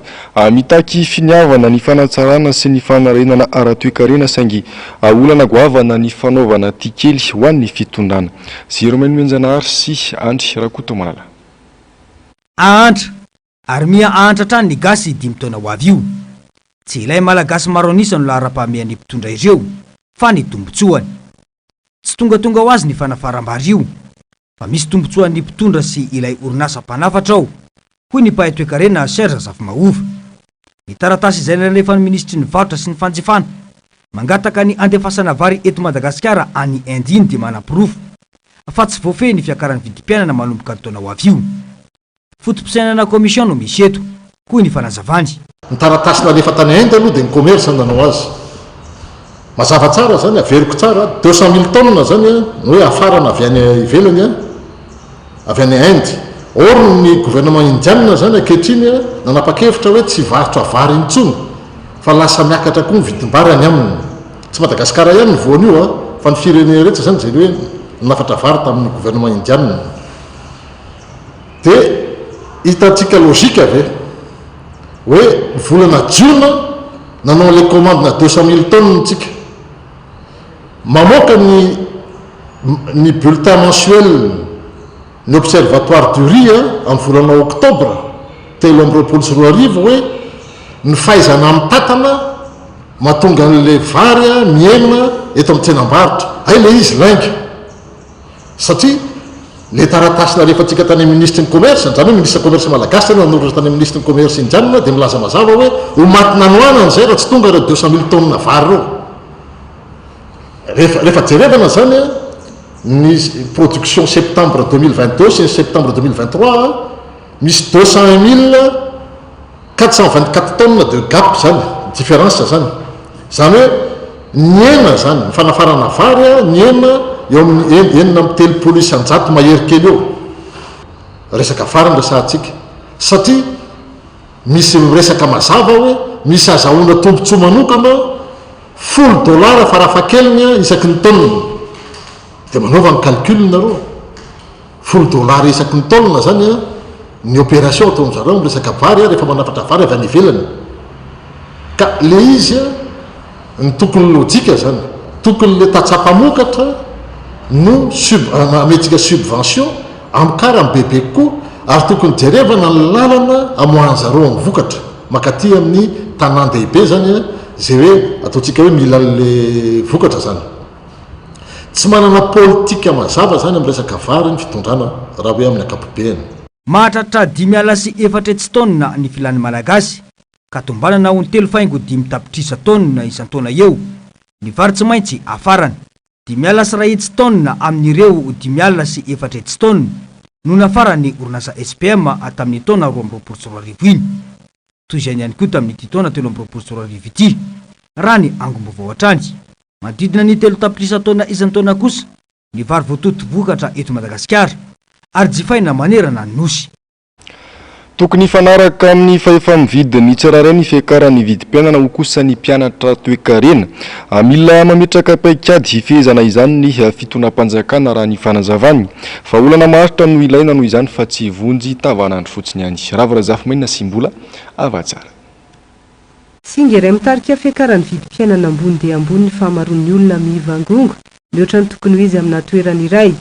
mitaky finiavana ny fanatsarana sy ny fanarenana ara-toe-karena saingy olana goavana ny fanaovana tikely ho an'ny fitondrana. Ziromenmenjanahary sy Andry Rakotomala. Ary mia antra trany ny gasy 5 taona ho avy io. Tsy ilay malagasy maro anisa no lahara-pamehan'ny mpitondra ireo fa ny tombotsoany. Tsy tongatonga ho azy ny fanafaram-bary io fa misy tombotsoan'ny mpitondra sy ilay orinasa mpanafatra ao hoy ny mpahay toe-karena Serge Zafimaova. Ny taratasy izay nalefan'ny ministry ny varotra sy ny fanjifana mangataka ny andefasana vary eto Madagasikara any Inde iny dia manam-pirofo fa tsy voafehy ny fiakaran'ny vidim-piainana manomboka ny taona ho avy io. Fotom-pisainana komision no misy eto koy ny fanazavany. Ny taratasy nalefa tany Inde aloha dia ny commerce nanao azy mazava tsara zany averiko tsara 200,000 tonnes zany no hoe afarana avy any ivelany avy any Inde. Or ny gouvernement indianina zany ankehitriny nanapa-kevitra hoe tsy varotra vary intsony fa lasa miakatra koa ny vidim-bary any aminy. Tsy Madagasikara ihany ny voany io fa ny firenena rehetra zany zay hoe nafatra vary tamin'ny gouvernement indianina. Dia hitantsika logika ve hoe volana jiona nanao le commande na 200,000 tonnes tsika mamoaka ny bulletin mensuel ny observatoire du riz amin'ny volana octobre 3 hoe ny fahaizana amin'ny tatana mahatonga n'le vary mienina eto amin'ny tsenam-barotra ay le izy lainga satria le taratasy nalefatsika tany ministre ny commerce zany hoe ministre commerce malagasy nanoratra tany ministre ny commerce indianina dia milaza mazava hoe ho maty nanoanany zay raha tsy tonga reo 200,000 tonnes vary reo rehefa jerevana zany ny production septembre 2022 sy ny septembre 2023 misy 201,424 tonnes de gap zany différence zany hoe ny ena zany ny fanafarana vary ny ena eo amin'ny enina amin'ny 300 mahery kely eo resaka vary ndrasantsika satria misy resaka mazava hoe misy azahoana tombontsoa manokana $10 farafahakeliny isaky ny tonne dia manaova ny calcul nareo $10 isaky ny tonne zany ny opération ataony zareo resaka vary rehefa manafatra vary avy any ivelany ka le izy ny tokony lojika zany tokony le tatsapamokatra no ametsika subvention amin'ny kara amin'ny bebe koa ary tokony jerevana ny lalana amoan'zareo amin'ny vokatra makaty amin'ny tanan-dehibe zany zay hoe ataontsika hoe mila le vokatra zany tsy manana politika mazava zany amin'ny resaka vary ny fitondrana raha hoe amin'ny akapobeany. Mahatratra 5,4 tonnes ny filan'ny malagasy ka tombanana ho ny 3,5 tapitrisa tonnes isan-taona eo ny vary tsy maintsy afarany dimiala sy ray hetsy taona amin'ireo dimiala sy efatra hetsy taona no nafarany orinasa SPM tamin'ny taona 2024 iny toy izay ihany koa tamin'ity taona 2024 ity raha ny angom-baovao hatrany manodidina ny 3 tapitrisa taona izany taona kosa ny vary voatoto vokatra eto Madagasikara ary jifaina manerana ny nosy. Tokony hifanaraka amin'ny fahefa-mividy ny tsirairay ny fiakaran'ny vidim-pianana ho kosa ny mpianatra toe-karena. Mila mametraka paikady hifehezana izany ny fitonam-panjakana raha ny fanazavany. Fa olana maritra no ilaina noho izany fa tsy vonjy tavanandro fotsiny ihany. Ravorazafy Simbola avatsara. Singa iray mitarika fiakaran'ny vidim-pianana ambony dia ambony ny fahamaroan'ny olona mivangongo mihoatra ny tokony ho izy amina toerana iray.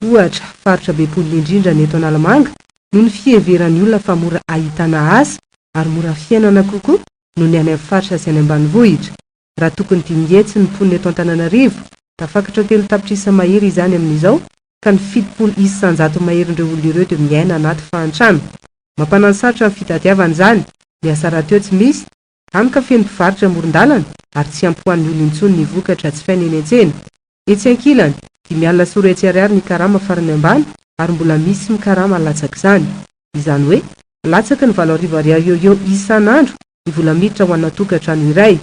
Ohatra faritra Bepolona indrindra ny eto Analamanga noho ny fiheveran'ny olona fa mora ahitana asa ary mora fiainana kokoa noho ny any amin'ny faritra sy any ambanivohitra. Raha tokony 5 hetsy ny mponina eto Antananarivo, tafakatra 3 tapitrisa mahery izany amin'izao ka ny 70 isan-jato maherindreo olona ireo dia miaina anaty fahantrano. Mampanasarotra amin'ny fitadiavana izany, ny asa raha teo tsy misy, hany ka feno mpivarotra amoron-dalana ary tsy ampy ho an'ny olona intsony ny vokatra tsy faina eny an-tsena. Etsy ankilany, dimialina sy roa hetsy ariary ny karama farany ambany ary mbola misy mikarama latsaka izany. Izany hoe, latsaka ny 7 ariary eo isan'andro ny vola miditra ho an'ny tokantrano iray.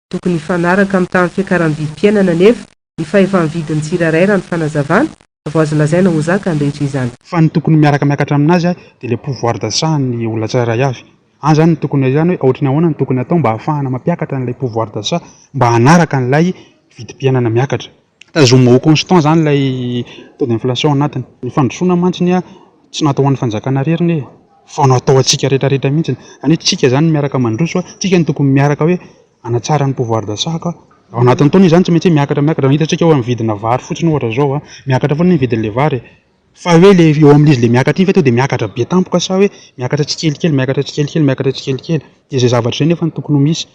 Tokony hifanaraka amin'ny tamin'ny fiakaran'ny vidim-pianana nefa ny fahefa-mividin'ny tsirairay raha ny fanazavana fa azo lazaina ho zaka andrahitra izany. Fa ny tokony miaraka amin'azy dia le pouvoir d'achat ny olona tsirairay avy. Any zany ny tokony izany hoe ohatrany ahoana ny tokony atao mba ahafahana mampiakatra an'ilay pouvoir d'achat mba hanaraka an'ilay vidim-pianana miakatra. Tazomina ho constant zany ilay taux d'inflation anatiny. Ny fandrosoana mantsiny tsy natao an'ny fanjakana reriny fa natao atsika rehetrarehetra mihitsy. Any tsika zany miaraka mandroso, tsika ny tokony miaraka hoe anatsara ny pouvoir d'achat ka. Ao anatin'ny taona izany tsy maintsy miakatra raha hitantsika eo amin'ny vidina vary fotsiny ohatra zao miakatra foana ny vidin'ilay vary. Fa hoe le eo amin'izy le miakatra iny fa tonga dia miakatra be tampoka sa hoe miakatra tsikelikely miakatra tsikelikely dia izay zavatra izay nefa ny tokony ho misy.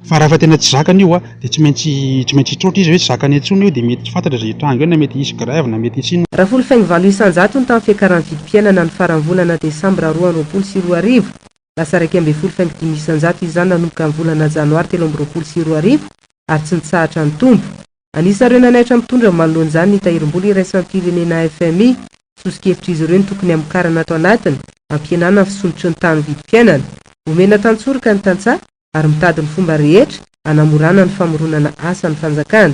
Fa raha tena tsy zakany io dia tsy maintsy hitroatra izy hoe tsy zakany intsony io dia mety tsy fantatra izay hitranga eo na mety hisy grève na mety hisy inona. Raha folo valo isan-jato ny tamin'ny fiakaran'ny vidim-pianana ny faran'ny volana Desambra 2024 lasa 1,5 isan-jato izany nanomboka amin'ny volana Janoary 2024 ary tsy nitsahatra ny tombo. Anisareo nanaitra mitondra manoloan'izany ny tahirim-bola iraisam-pirenena FMI sosikevitra izy ireo ny tokony hamokarana ato anatiny ampihenana fisondrotry ny tany vidim-pianana. Omena tantsoroka ny tantsaha ary mitady ny fomba rehetra hanamorana ny famoronana asa ny fanjakana.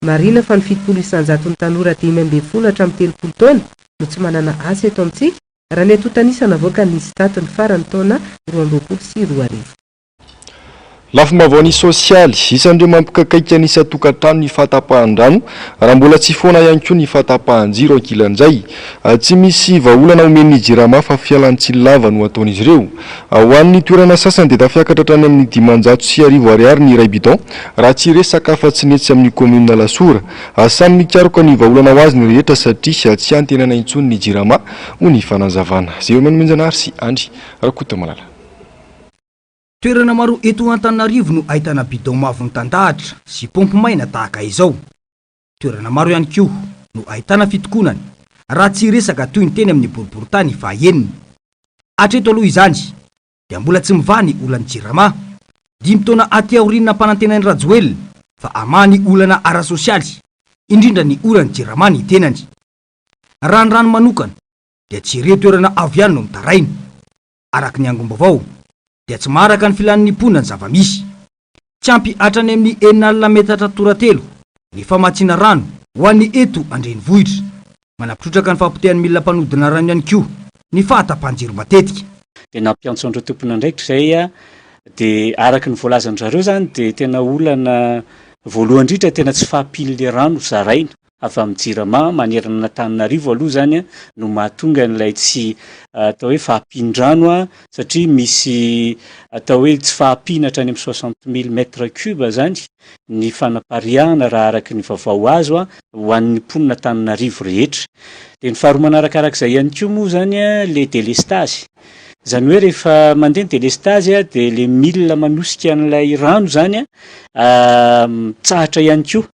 Marina fa ny 70 isan-jato ny tanora 12 hatramin'ny 30 taona no tsy manana asa eto amintsika raha ny atotanisana avoaka nisy tato ny farany taona 2024. Lafim-baovao ny sosialy, isan'ireo mampikakaika ny isa-tokantrano ny fahatapahan-drano raha mbola tsy foana ihany koa ny fahatapahan-jiro ankilan'izay. Tsy misy vahaolana omen'ny jirama fa fialan-tsiny lava no ataon'izy ireo. Ho an'ny toerana sasany dia tafiakatra hatrany amin'ny 500 ariary ny iray bidon raha tsy resaka afa-tsy netsy amin'ny komina Lasora. Samy mikaroka ny vahaolana ho azy ny rehetra satria tsy antenana intsony ny jirama ho ny fanazavana. Zay Menjanary sy Andry Rakota Malala. Toerana maro eto Antananarivo no ahitana bidon mavo mitandahatra sy pompe maina tahaka izao. Toerana maro ihany koa no ahitana fitokonany raha tsy resaka toy ny teny amin'ny boriboritany fahaeniny. Hatreto aloha izany dia mbola tsy mivany olana jirama. 5 taona aty aoriana mpanantenany Rajoelina fa amany olana ara-sosialy indrindra ny olana jirama ny tenany. Raha ny rano manokana dia tsy re toerana avy ihany no mitaraina. Araka ny angom-baovao dia tsy maraka ny filan'ny mponina ny zava-misy. Tsy ampy hatrany amin'ny 9 metatra toratelo ny famatsiana rano ho an'ny eto Andrenivohitra. Manampitrotraka ny fampitehan'ny milina mpanodina rano ihany koa ny fahatapahan-jiro matetika. Dia nampiantsondro tompona ndraiky zay dia araka ny voalazany zareo zany dia tena olana voalohany indrindra tena tsy fahampilyle rano zaraina avy amin'ny jirama manerana Antananarivo aloha zany no mahatonga n'ilay tsy atao hoe fahampin-drano satria misy atao hoe tsy fahampiana hatrany amin'ny 60,000 mètres cubes zany ny fanapariahana raha araka ny vaovao azo ho an'ny mponina Antananarivo rehetra. Dia ny faharoa manarakarak'izay ihany koa moa zany le délestage. Zany hoe rehefa mandeha ny délestage dia le milina manosika an'ilay rano zany tsahatra ihany koa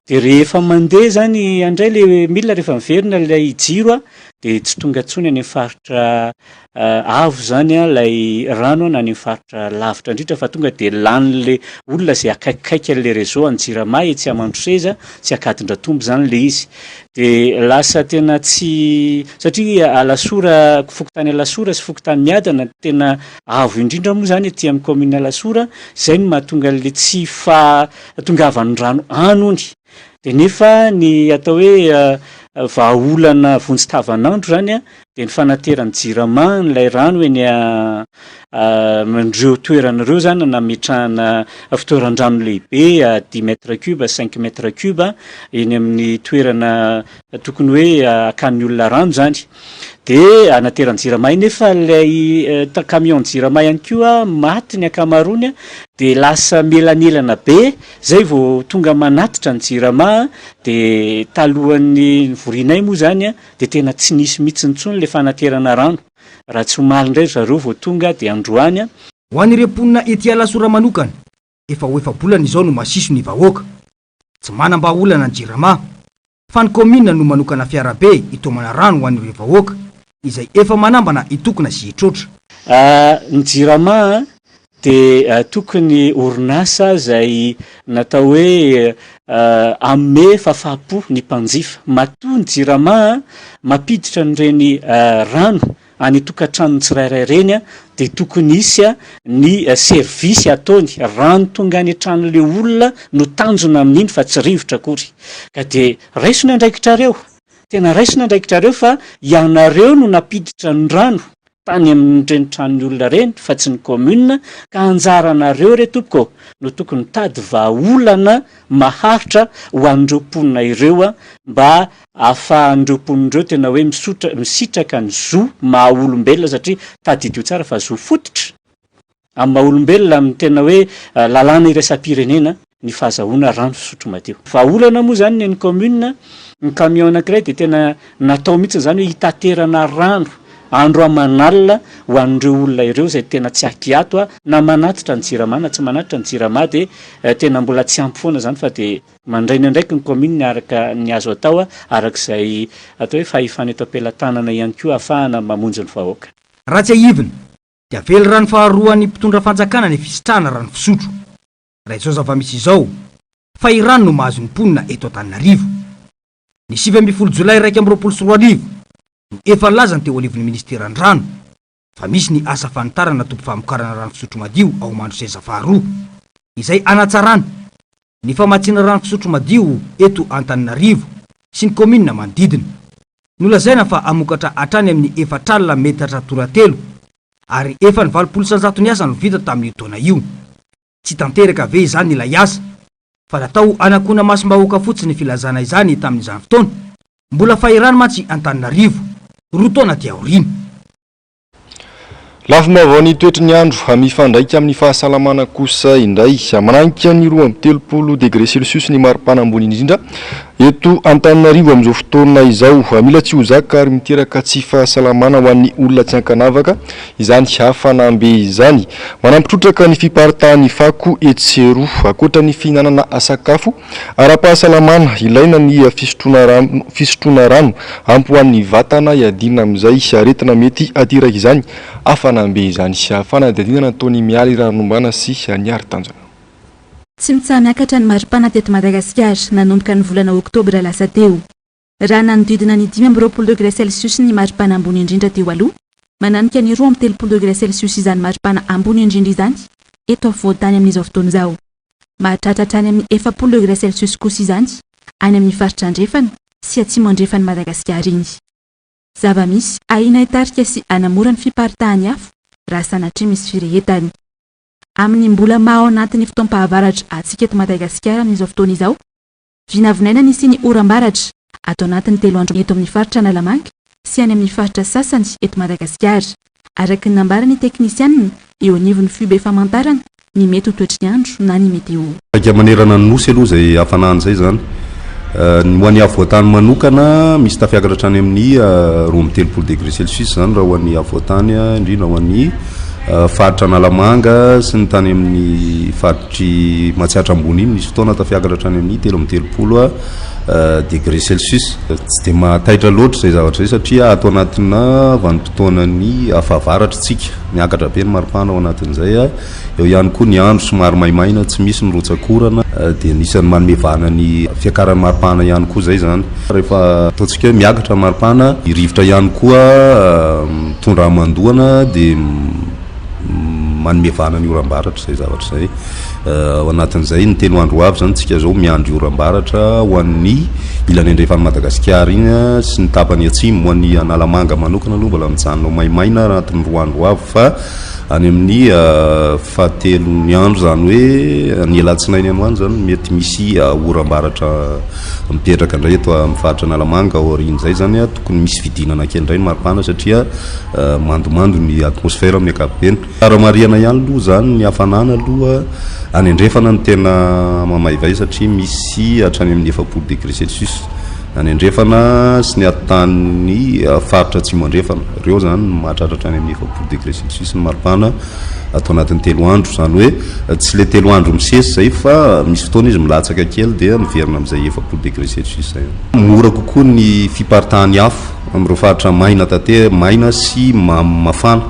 de rehefa mandeha zany andray le milina rehefa miverina lay jiro a de tsy tonga ntsony any faritra avo zany a lay rano na any faritra lavitra indritra fa tonga de lanyle olona zay akaikikaiky an'le réseau anjirama etsy amandro seza tsy akadindra-tombo zany le izy de lasa tena tsy satria alasora fokotany alasora sy fokotany miadana tena avo indrindra moa zany aty amin'ny commune alasora zay no mahatonga le tsy tongavan'ny rano anony de nefa ny atao hoe vahaolana vonjitavanandro zany a de ny fanateran'ny jirama nylay rano eny mandreo toeranareo zany nametrahana fitoeran-drano lehibe 10 mètres cube 5 mètres cube eny amin'ny toerana tokony hoe akan'ny olona rano zany de anateran'ny jirama iny nefa lay camion jirama ihany koa maty ny akamarony de lasa melanelana be zay vao tonga manatitra ny jirama de talohan'ny vorinay moa zany de tena tsy nisy mihitsy ntsony le fanaterana rano raha tsy homaly indray zareo vao tonga de androany ho an'ireo mponina ety alasora manokana efa ho efa-bolana izao no masiso ny vahoaka tsy manam-bahaolana ny jirama fa ny commune no manokana fiarabe itomana rano ho an'ireo vahoaka izay efa manambana itokona sy hitrotra ny jirama de tokony orinasa zay natao hoe amme fahafapo ny mpanjifa matoa ny jirama mapiditra nyreny rano any tokantrano tsirairay reny de tokony isy ny servisy ataony rano tonga any antranole olona no tanjona amin'iny fa tsy rivotra akory ka de raisina andraikitrareo tena raisina andraikitrareo fa ianareo no napiditra ny rano tany amin'ireny tranony olona reny fa tsy ny commune ka anjaranareo re tompoko no tokony tady vahaolana maharitra ho an'ireo mponina ireo mba ahafahan'ireo mponin'ireo tena hoe misitraka ny zo mahaolombelona satria tady idio tsara fa zo fototra amin'ny mahaolombelona amin'ny tena hoe lalàna iraisam-pirenena ny fahazahoana rano fisotro madio vahaolana moa zany ny commune ny camion anankiray de tena natao mihitsy zany hoe hitaterana rano andro amanalina ho an'ireo olona ireo zay tena tsy akiato na manatitra ny jirama na tsy manatitra ny jirama de tena mbola tsy ampy foana zany fa de mandraina ndraiky ny commune araka ny azo atao arak'izay atao hoe fahifanetam-pelantanana ihany koa ahafahana mamonjy ny vahoaka raha tsy aivina de avely rano faharoan'ny mpitondra fanjakana ny fisitrahana rano fisotro raha izao zava-misy izao fa irano no mahazo ny mponina eto Antananarivo ny 20 jolay 2024 efa lazany teo anivon'ny ministeran'ny rano fa misy ny asa fanitarana tompo famokarana rano fisotro madio ao mandro seza faharoa izay anatsarana ny famatsiana rano fisotro madio eto Antananarivo sy ny commune manodidina nolazaina fa amokatra hatrany amin'ny 4 metatra toratelo ary efa ny 700 ny asa no vita tamin'ny taona io tsy tanteraka ve izany ilay asa fa natao anakona masom-bahoaka fotsiny filazana izany tamin'izany fotoana mbola fahirano mantsy Antananarivo roa taona dia aoriana lafim-baovao ny toetry ny andro mifandraika amin'ny fahasalamana kosa indray mananika ny 2 degré celsius ny maripana ambony indrindra eto Antananarivo amin'izao fotoana izao mila tsy ho zaka ary miteraka tsy fahasalamana ho an'ny olona tsy ankanavaka izany hafanambe izany manampitrotraka ny fiparitahan'ny fako etseroa akoatra ny fihinanana sakafo ara-pahasalamana ilaina ny fisotroana rano ampy ho an'ny vatana iadina amin'izay aretina mety atiraka izany hafanambe izany sy hafanadadinana Antony Mialy Ranombana sy ny Aritanjona tsy mitsaha miakatra ny maripana teto Madagasikara nanomboka ny volana oktobra lasa teo raha nanodidina ny 20 degré celsius ny maripana ambony indrindra teo aloha mananika ny 20 degré celsius izany maripana ambony indrindra izany eto afovoantany amin'izao fotoana izao mahatratratra any amin'ny 40 degré celsius kosa izany any amin'ny faritra andrefana sy atsimo andrefany Madagasikara iny zava-misy aina hitarika sy anamora ny fiparitahany afo raha sanatria misy firehetany amin'ny mbola maha anatin'ny fotoam-pahavaratra atsika eto Madagasikara amin'izao fotoana izao vinavinaina nisy ny oram-baratra atao anatin'ny 3 andro eto amin'ny faritra Analamanga sy any amin'ny faritra sasany eto Madagasikara araka ny nambarany teknisianina eo anivon'ny fibe famantarana ny mety ho toetry ny andro na ny meteo aika manerana ny nosy aloha zay hafanana zay zany ho an'ny avoatany manokana misy tafiakatra hatrany amin'ny 20 degré celsius zany raha ho an'ny avoatany indrindra ho an'ny faritra Analamanga sy ny tany amin'ny faritry Matsiatra ambony iny misy fotoana tafiakatra hatrany amin'ny 3 degré Celsius. Tsy dia mahataitra loatra izay zavatra izay satria ato anatina vanim-potoanany afavaratra miakatra be ny maripana ao anatin'izay eo ihany koa ny andro somary maimaina tsy misy ny rotsakorana dia nisan'ny manomevana ny fiakaran'ny maripana ihany koa zay zany. Rehefa ataontsika hoe miakatra ny maripana, rivotra ihany koa mitondra hamandoana dia manomevana ny oram-baratra zay zavatra zay. Ao anatin'izay ny telo andro avy zany tsika zao miandry oram-baratra ho an'ny ilany andrefan'ny Madagasikara iny sy ny tapany atsimo ho an'ny Analamanga manokana aloha mbola mijanona maimaina anatin'ny 2 andro avy, fa any amin'ny fahatelon'ny andro zany hoe ny alatsinainy any hoany zany mety misy oram-baratra mipetraka indray eto amin'ny faritra Analamanga aorian'izay zany tokony misy vidinana kely indray ny maripana satria mandomando ny atmosfera amin'ny ankapobeny. Ara-mariana ihany aloha zany ny hafanana aloha any andrefana ny tena mamaivay satria misy hatrany amin'ny 4 degré Celsius any andrefana sy ny atany faritra atsimo andrefana, ireo zany mahatratra any amin'ny 4 degré Celsius ny maripana atao anatin'ny 3 andro, zany hoe tsy le 3 andro misesy zay fa misy fotoana izy milatsaka kely dia miverina amin'izay 4 degré Celsius zay. Mora kokoa ny fiparitahan'ny afo amin'ireo faritra maina maina sy mafana,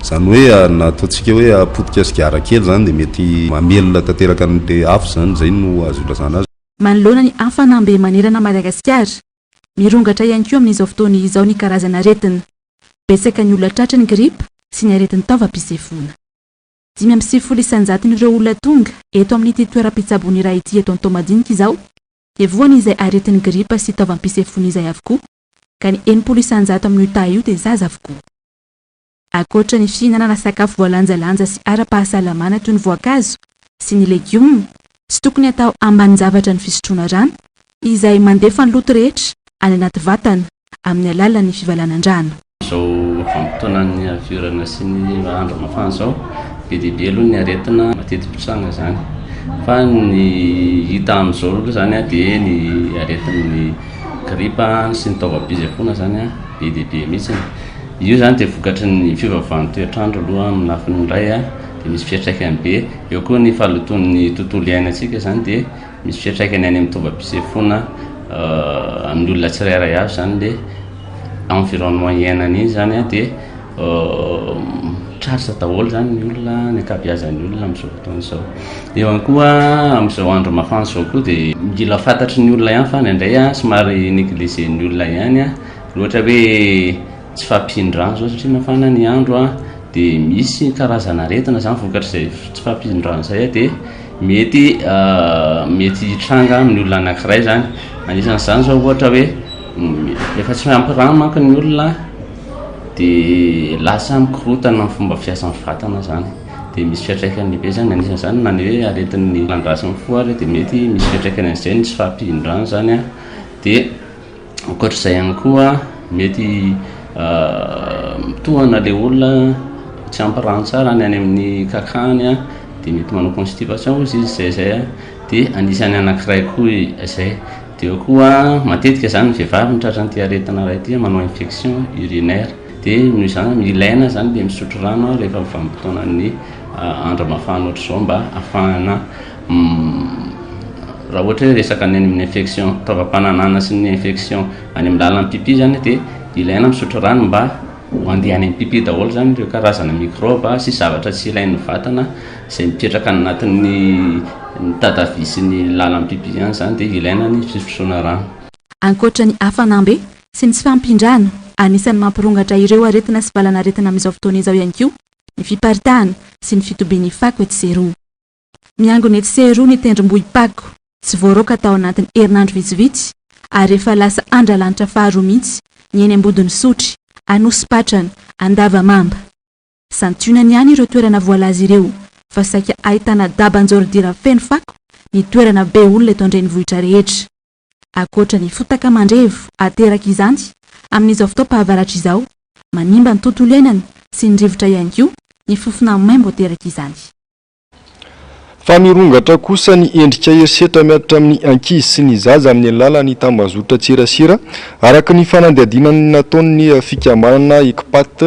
zany hoe nataontsika hoe apotika sigara kely zany dia mety mamelona tanteraka an'le afo zany, zay no azo ilazana azy. Manoloana ny hafanambe manerana Madagasikara, mirongatra ihany koa amin'izao fotoana izao ny karazana aretina. Betsaka ny olona tratra ny gripa sy ny aretin'ny taovam-pisefoana. 570 isanjaton'ireo olona tonga eto amin'ity toeram-pitsaboana iray ity eto Antoamadinika izao dia voan'izay aretin'ny gripa sy taovam-pisefoana izay avokoa, ka ny 80 isanjato amin'io taha io dia zaza avokoa. Ankoatra ny fihinanana sakafo voalanjalanja sy ara-pahasalamana toy ny voankazo sy ny legioma, tsy tokony atao ambanin-javatra ny fisotroana rano izay mandefa ny loto rehetra any anaty vatana amin'ny alalan'ny fivalanan-drano. Izao vanim-potoanan'ny hafiorana sy ny andro mafana izao be dia be aloha ny aretina mateti-potsanga zany, fa ny hita amin'izao aloha zany dia ny aretin'ny gripa sy ny taovam-pisefoana zany be dia be mihitsy. Io zany dia vokatry ny fivavahan'ny toetrandro aloha amin'ny lafiny iray dia misy fiantraikany be. Eo koa ny fahaloton'ny tontolo iainantsika zany dia misy fiantraikany any amin'ny taovam-pisefoana amin'ny olona tsirairay avy zany le environnement iainany iny zany dia tratrasa daholo zany ny olona, ny ankabeazan'ny olona amin'izao fotoana izao. Eo ihany koa amin'izao andro mafana izao koa dia mila fantatry ny olona ihany fa indraindray somary negligen'ny olona ihany ohatra hoe tsy fampihindran zao satria mafana ny andro dia misy karazana aretina zany vokatr'izay tsy fampihindran izay dia mety hitranga amin'ny olona anankiray zany. Anisan'izany zao ohatra hoe efa tsy ampy rano manko ny olona dia lasa mikorotana amin'ny fomba fiasan'ny vatana zany, dia misy fiantraikany lehibe zany. Anisan'izany na ny hoe aretin'ny landrasin'ny fo ary dia mety misy fiantraikany an'izay ny tsy fampihindran zany dia ankoatr'izay ihany koa mety mitohana le olona tsy ampy rano tsara ny any amin'ny kakany dia mety manao constipation izy zay dia anisany anankiray koa izay. Dia eo koa matetika zany ny vehivavy mitratra n'ity aretina iray ity manao infection urinaire dia noho izany ilaina zany dia misotro rano rehefa vanim-potoanan'ny andro mafana ohatr'izao mba ahafahana raha ohatra hoe resaka ny any amin'ny infection taovam-pananana sy ny infection any amin'ny lalan'ny pipi zany dia ilaina misotro rano mba handehany amin'ny pipi daholo zany ireo karazana microbe sy zavatra tsy ilain'ny vatana izay mipetraka anatin'ny tadavy sy ny lalan'ny pipi ihany zany dia ilaina ny fisotroana rano. Ankoatra ny hafanambe sy ny tsy fampindrano, anisan'ny mampirongatra ireo aretina sy valana aretina amin'izao fotoana izao ihany koa ny fiparitahana sy ny fitobian'ny fako ety seroa. Miangona ety seroa ny tendrom-bohim-pako tsy voaroka tao anatin'ny herinandro vitsivitsy ary efa lasa andralanitra faharoa mihitsy ny eny ambodin'ny sotry, Anosy-Patrana, Andavamamba. Santionany ihany ireo toerana voalaza ireo fa saika ahitana daban-jaordira feno fako ny toerana be olona eto an-drenivohitra rehetra. Ankoatra ny fotaka mandrevo ateraka izany amin'izao fotoam-pahavaratra izao, manimba ny tontolo iainana sy ny rivotra ihany koa ny fofona maimbo ateraka izany. Fa mirongatra kosa ny endrika herisetra miaratra amin'ny ankizy sy ny zaza amin'ny alalan'ny tambazotra tserasera araka ny fanadihadiana nataon'ny fikambanana ECPAT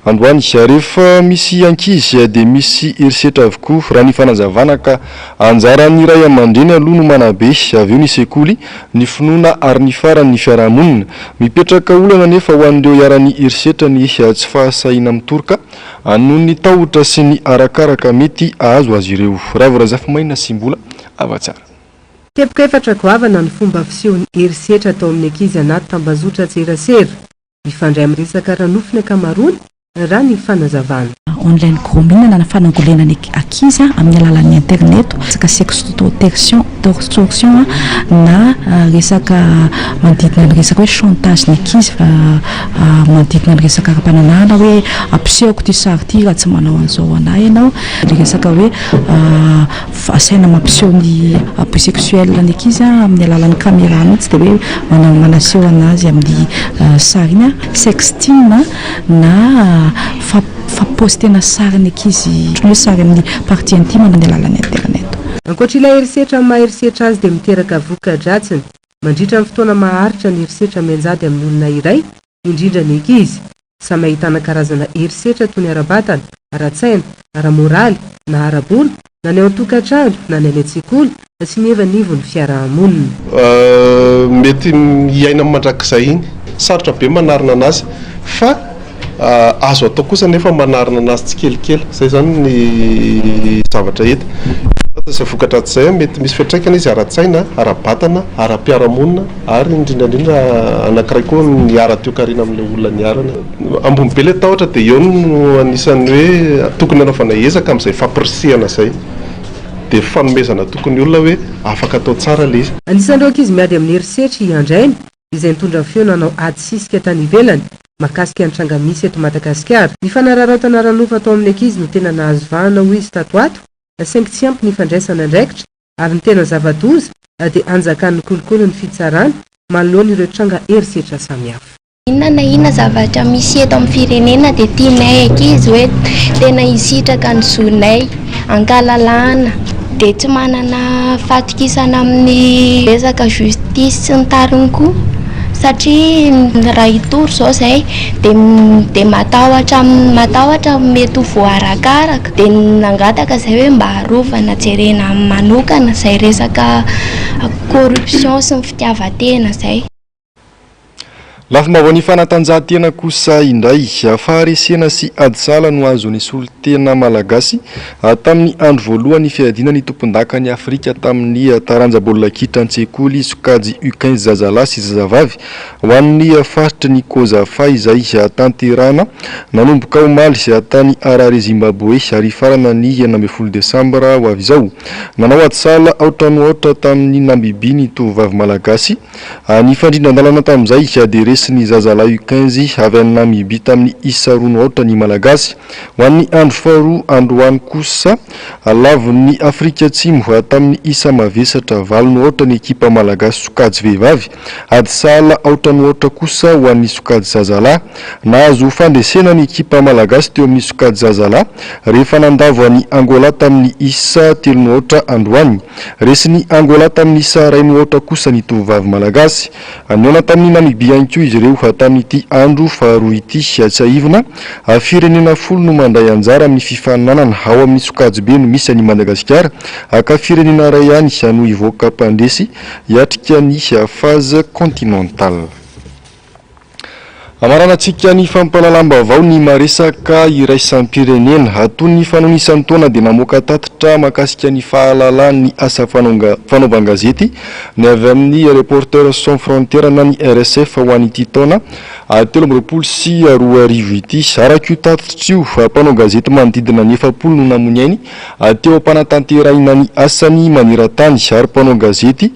androany rehefa misy ankizy dia misy herisetra avokoa raha ny fanazavana ka anjaran'ny ray aman-dreny aloha no manabe avy eo ny sekoly ny finoana ary ny faran'ny fiarahamonina mipetraka olana nefa ho an'ireo iara-ny herisetra ny tsy fahasahina mitoroka noho ny tahotra sy ny arakaraka mety ahazo azy ireo ravorazafy-maina simbola avatsara teboka efatra goavana ny fomba fisehoan'ny herisetra atao amin'ny ankizy anaty tambazotra tserasera mifandray amin'ny resaka ranofina ankamaroany raha ny fanazavana online grooming na fanangolenany ankizy amin'ny alalan'ny internet resaka sextortion na resaka manodidina ny resaka hoe chantage ny ankizy manodidina ny resaka ara-pananahana hoe ampisehako ty sary ty raha tsy manao an'izao anahy ianao le resaka hoe asaina mampiseho ny bisexuel ny ankizy amin'ny alalan'ny caméra mihitsy dia hoe manaseho anazy amin'ny sary iny sexting na fampostena sary ny ankizy hoe sary amin'ny partie intime amin'ny alalan'ny internet. Ankoatra ilay herisetra amin'ny maherisetra azy dia miteraka voka-dratsiny mandritra amin'ny fotoana maharitra ny herisetra mianjady amin'ny olona iray indrindra ny ankizy samy ahitana karazana herisetra toy ny ara-batana, ara-tsaina, ara-moraly na ara-bola na ny ao an-tokantrano na ny any an-tsekoly sy ny evanivon'ny fiarahamonina. Mety hiaina mandrakizay iny sarotra be manarina anazy fa azo atao kosa nefa manarina anazy tsikelikely zay zany ny zavatra hita izay vokatra zay mety misy fiantraikana izy ara-tsaina, ara-batana, ara-piarahamonina ary indrindrandrindra anankiray koa ny ara-teokarina amin'ilay olona niarana ambony be ilay tahotra dia eo no anisan'ny hoe tokony anaovana ezaka amin'izay fampirisihana zay dia fanomezana tokony olona hoe afaka atao tsara ilay izy. Anisan'ireo ankizy miady amin'ny herisetra iandrainy izay nitondra fiona nanao ady sisika tany ivelany makasika ny tranga misy eto Madagasikara. Ny fanararaotana ranofa atao amin'ny ankizy no tena nahazo vahana ho izy tato ato saingy tsy ampy ny fandraisana andraikitra ary ny tena zava-doza dia anjakan'ny kolokolo ny fitsarana manoloana ireo tranga herisetra samihafa. Inona na inona zavatra misy eto amin'ny firenena dia tianay ankizy hoe tena hisitraka ny zonay ankalalahana dia tsy manana fatokisana amin'ny resaka justice sy ny tariny koa satria raha hitory izao izay dia matahotra mety ho voarakaraka dia nangataka izay hoe mba harovana jerena manokana izay resaka corruption sy ny fitiavan-tena izay. Lafy mavao ny fanatanjahantena kosa indray faharesena sy adisala no azon'ny solitena malagasy tamin'ny andro voalohany fiadina ny tompon-daka ny Afrika tamin'ny taranja baolina kitra an-tsekoly sokajy U15 zazalahy sy zazavavy ho an'ny faritry ny Kozafa izay tanterana nanomboka omaly tany Harare Zimbabwe ary farana ny 12 Desambra ho avy izao. Nanao adisala aotrany ohatra tamin'ny Namibia ny tovovavy malagasy ny fandrindran-dalana tamin'izay dia ny zazalahy U15 avy any Namibia tamin'ny isa 2 ohatra ny malagasy ho an'ny andro faharoa androany kosa lavon'ny Afrika Atsimo tamin'ny isa mavesatra 4 ohatra ny ekipa malagasy sokajy vehivavy adisala aotrany ohatra kosa ho an'ny sokajy zazalahy nahazo fandresena ny ekipa malagasy teo amin'ny sokajy zazalahy rehefa nandavo any Angola tamin'ny isa 3 ohatra androany resy ny Angola tamin'ny isa 1 ohatra kosa ny tovovavy malagasy aniona tamin'ny Namibia anko izy ireo tamin'ity andro faharoa ity tsy ahivina firenena 10 no mandray anjara amin'ny fifaninanana ao amin'ny sokajy be no misy any Madagasikara ka firenena ray ihany no hivoaka mpandresy hiatrika ny phase continentale. Amaranantsika ny fampalalam-baovao ny maresaka iraisampirenena toy ny fanonisan'ny taona dia namoaka tatitra mahakasika ny fahalalan'ny asa fanaovan-gazety ny avy amin'ny Reporters sans frontières na ny RSF ho an'ity taona 2024 ity araka io tatitra io mpanao gazety manodidina ny 70 no namony ainy teo ampanatanteraina ny asany maneran-tany ary mpanao gazety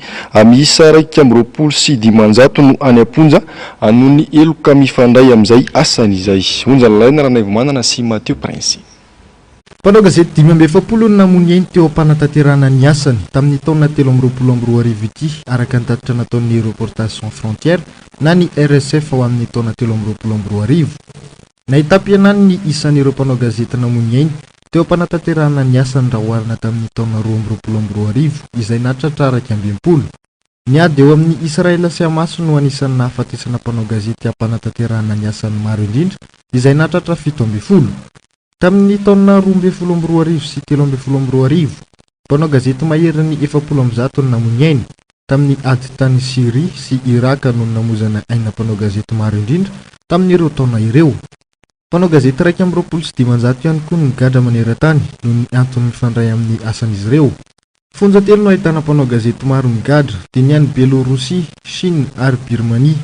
miisa 127 no any amponja noho ny eloka mifandray amin'izay asany izay. Onjalalaina Ranaivomanana sy Mathieu Prince. Mpanao gazety 570 no namony ainy teo ampanantanterahana ny asany tamin'ny taona 2022 ity araka ny tatitra nataon'ny Reporters sans frontières na ny RSF ao amin'ny taona 2022. Nahita mpianany ny isan'ireo mpanao gazety namony ainy teo ampanantanterahana ny asany raha oharina tamin'ny taona 2022 izay nahatratra araka 20. Niady eo amin'ny Israela sy Hamas no anisan'ny nahafatesana mpanao gazety hampanantanterahana ny asany maro indrindra izay nahatratra 7 tamin'ny taona 2012 sy 2012, mpanao gazety maherin'ny 70 no namono ainy tamin'ny ady tany Syria sy Irak no namozana aina mpanao gazety maro indrindra tamin'ireo taona ireo. Mpanao gazety 220 ihany koa no nigadra maneran-tany noho ny antony mifandray amin'ny asan'izy ireo. Fonja telo no ahitana mpanao gazety maro nigadra tiany any Belorusia, Chine ary Birmanie.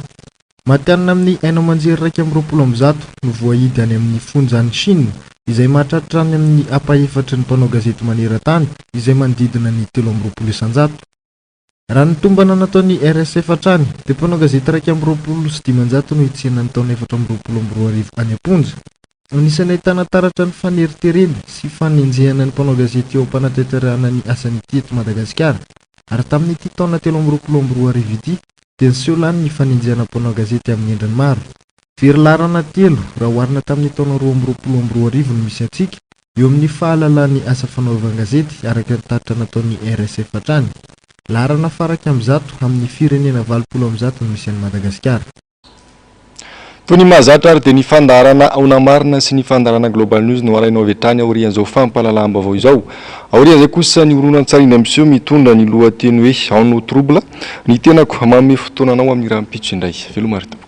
Matianina amin'ny aina amanjery 220 no voahidy any amin'ny fonjany Chine izay mahatratra any amin'ny apa-efatra ny mpanao gazety maneran-tany izay manodidina ny 13 isan-jato. Raha ny tombana nataon'ny RSF hatrany dia mpanao gazety 220 no hitsena ny taona 2012 any am-ponja. Anisany ahitana taratra ny faneritereny sy fanenjehana ny mpanao gazety eo ampanantanterahana ny asany eto Madagasikara. Ary tamin'ity taona 2012 ity dia niseholany ny fanenjehana mpanao gazety amin'ny endriny maro. Verilarana 3 raha oharina tamin'ny taona 2012 no misy antsika eo amin'ny fahalalany asa fanaovan-gazety araka ny taratra nataon'ny RSF hatrany. Larana faraka amin'ny 100 amin'ny firenena 70 no misy any Madagasikara. Toy ny mahazatra ary dia ny fandarana aona marina sy ny fandarana Global News no arainao avy hatrany aorian'izao fampahalalam-baovao izao. Aorian'izay kosa ny horonan-tsariana miseho mitondra ny lohateny hoe ao no trouble ny tenako manome fotoananao amin'ny raha mipitso indray. Velomary tompoko.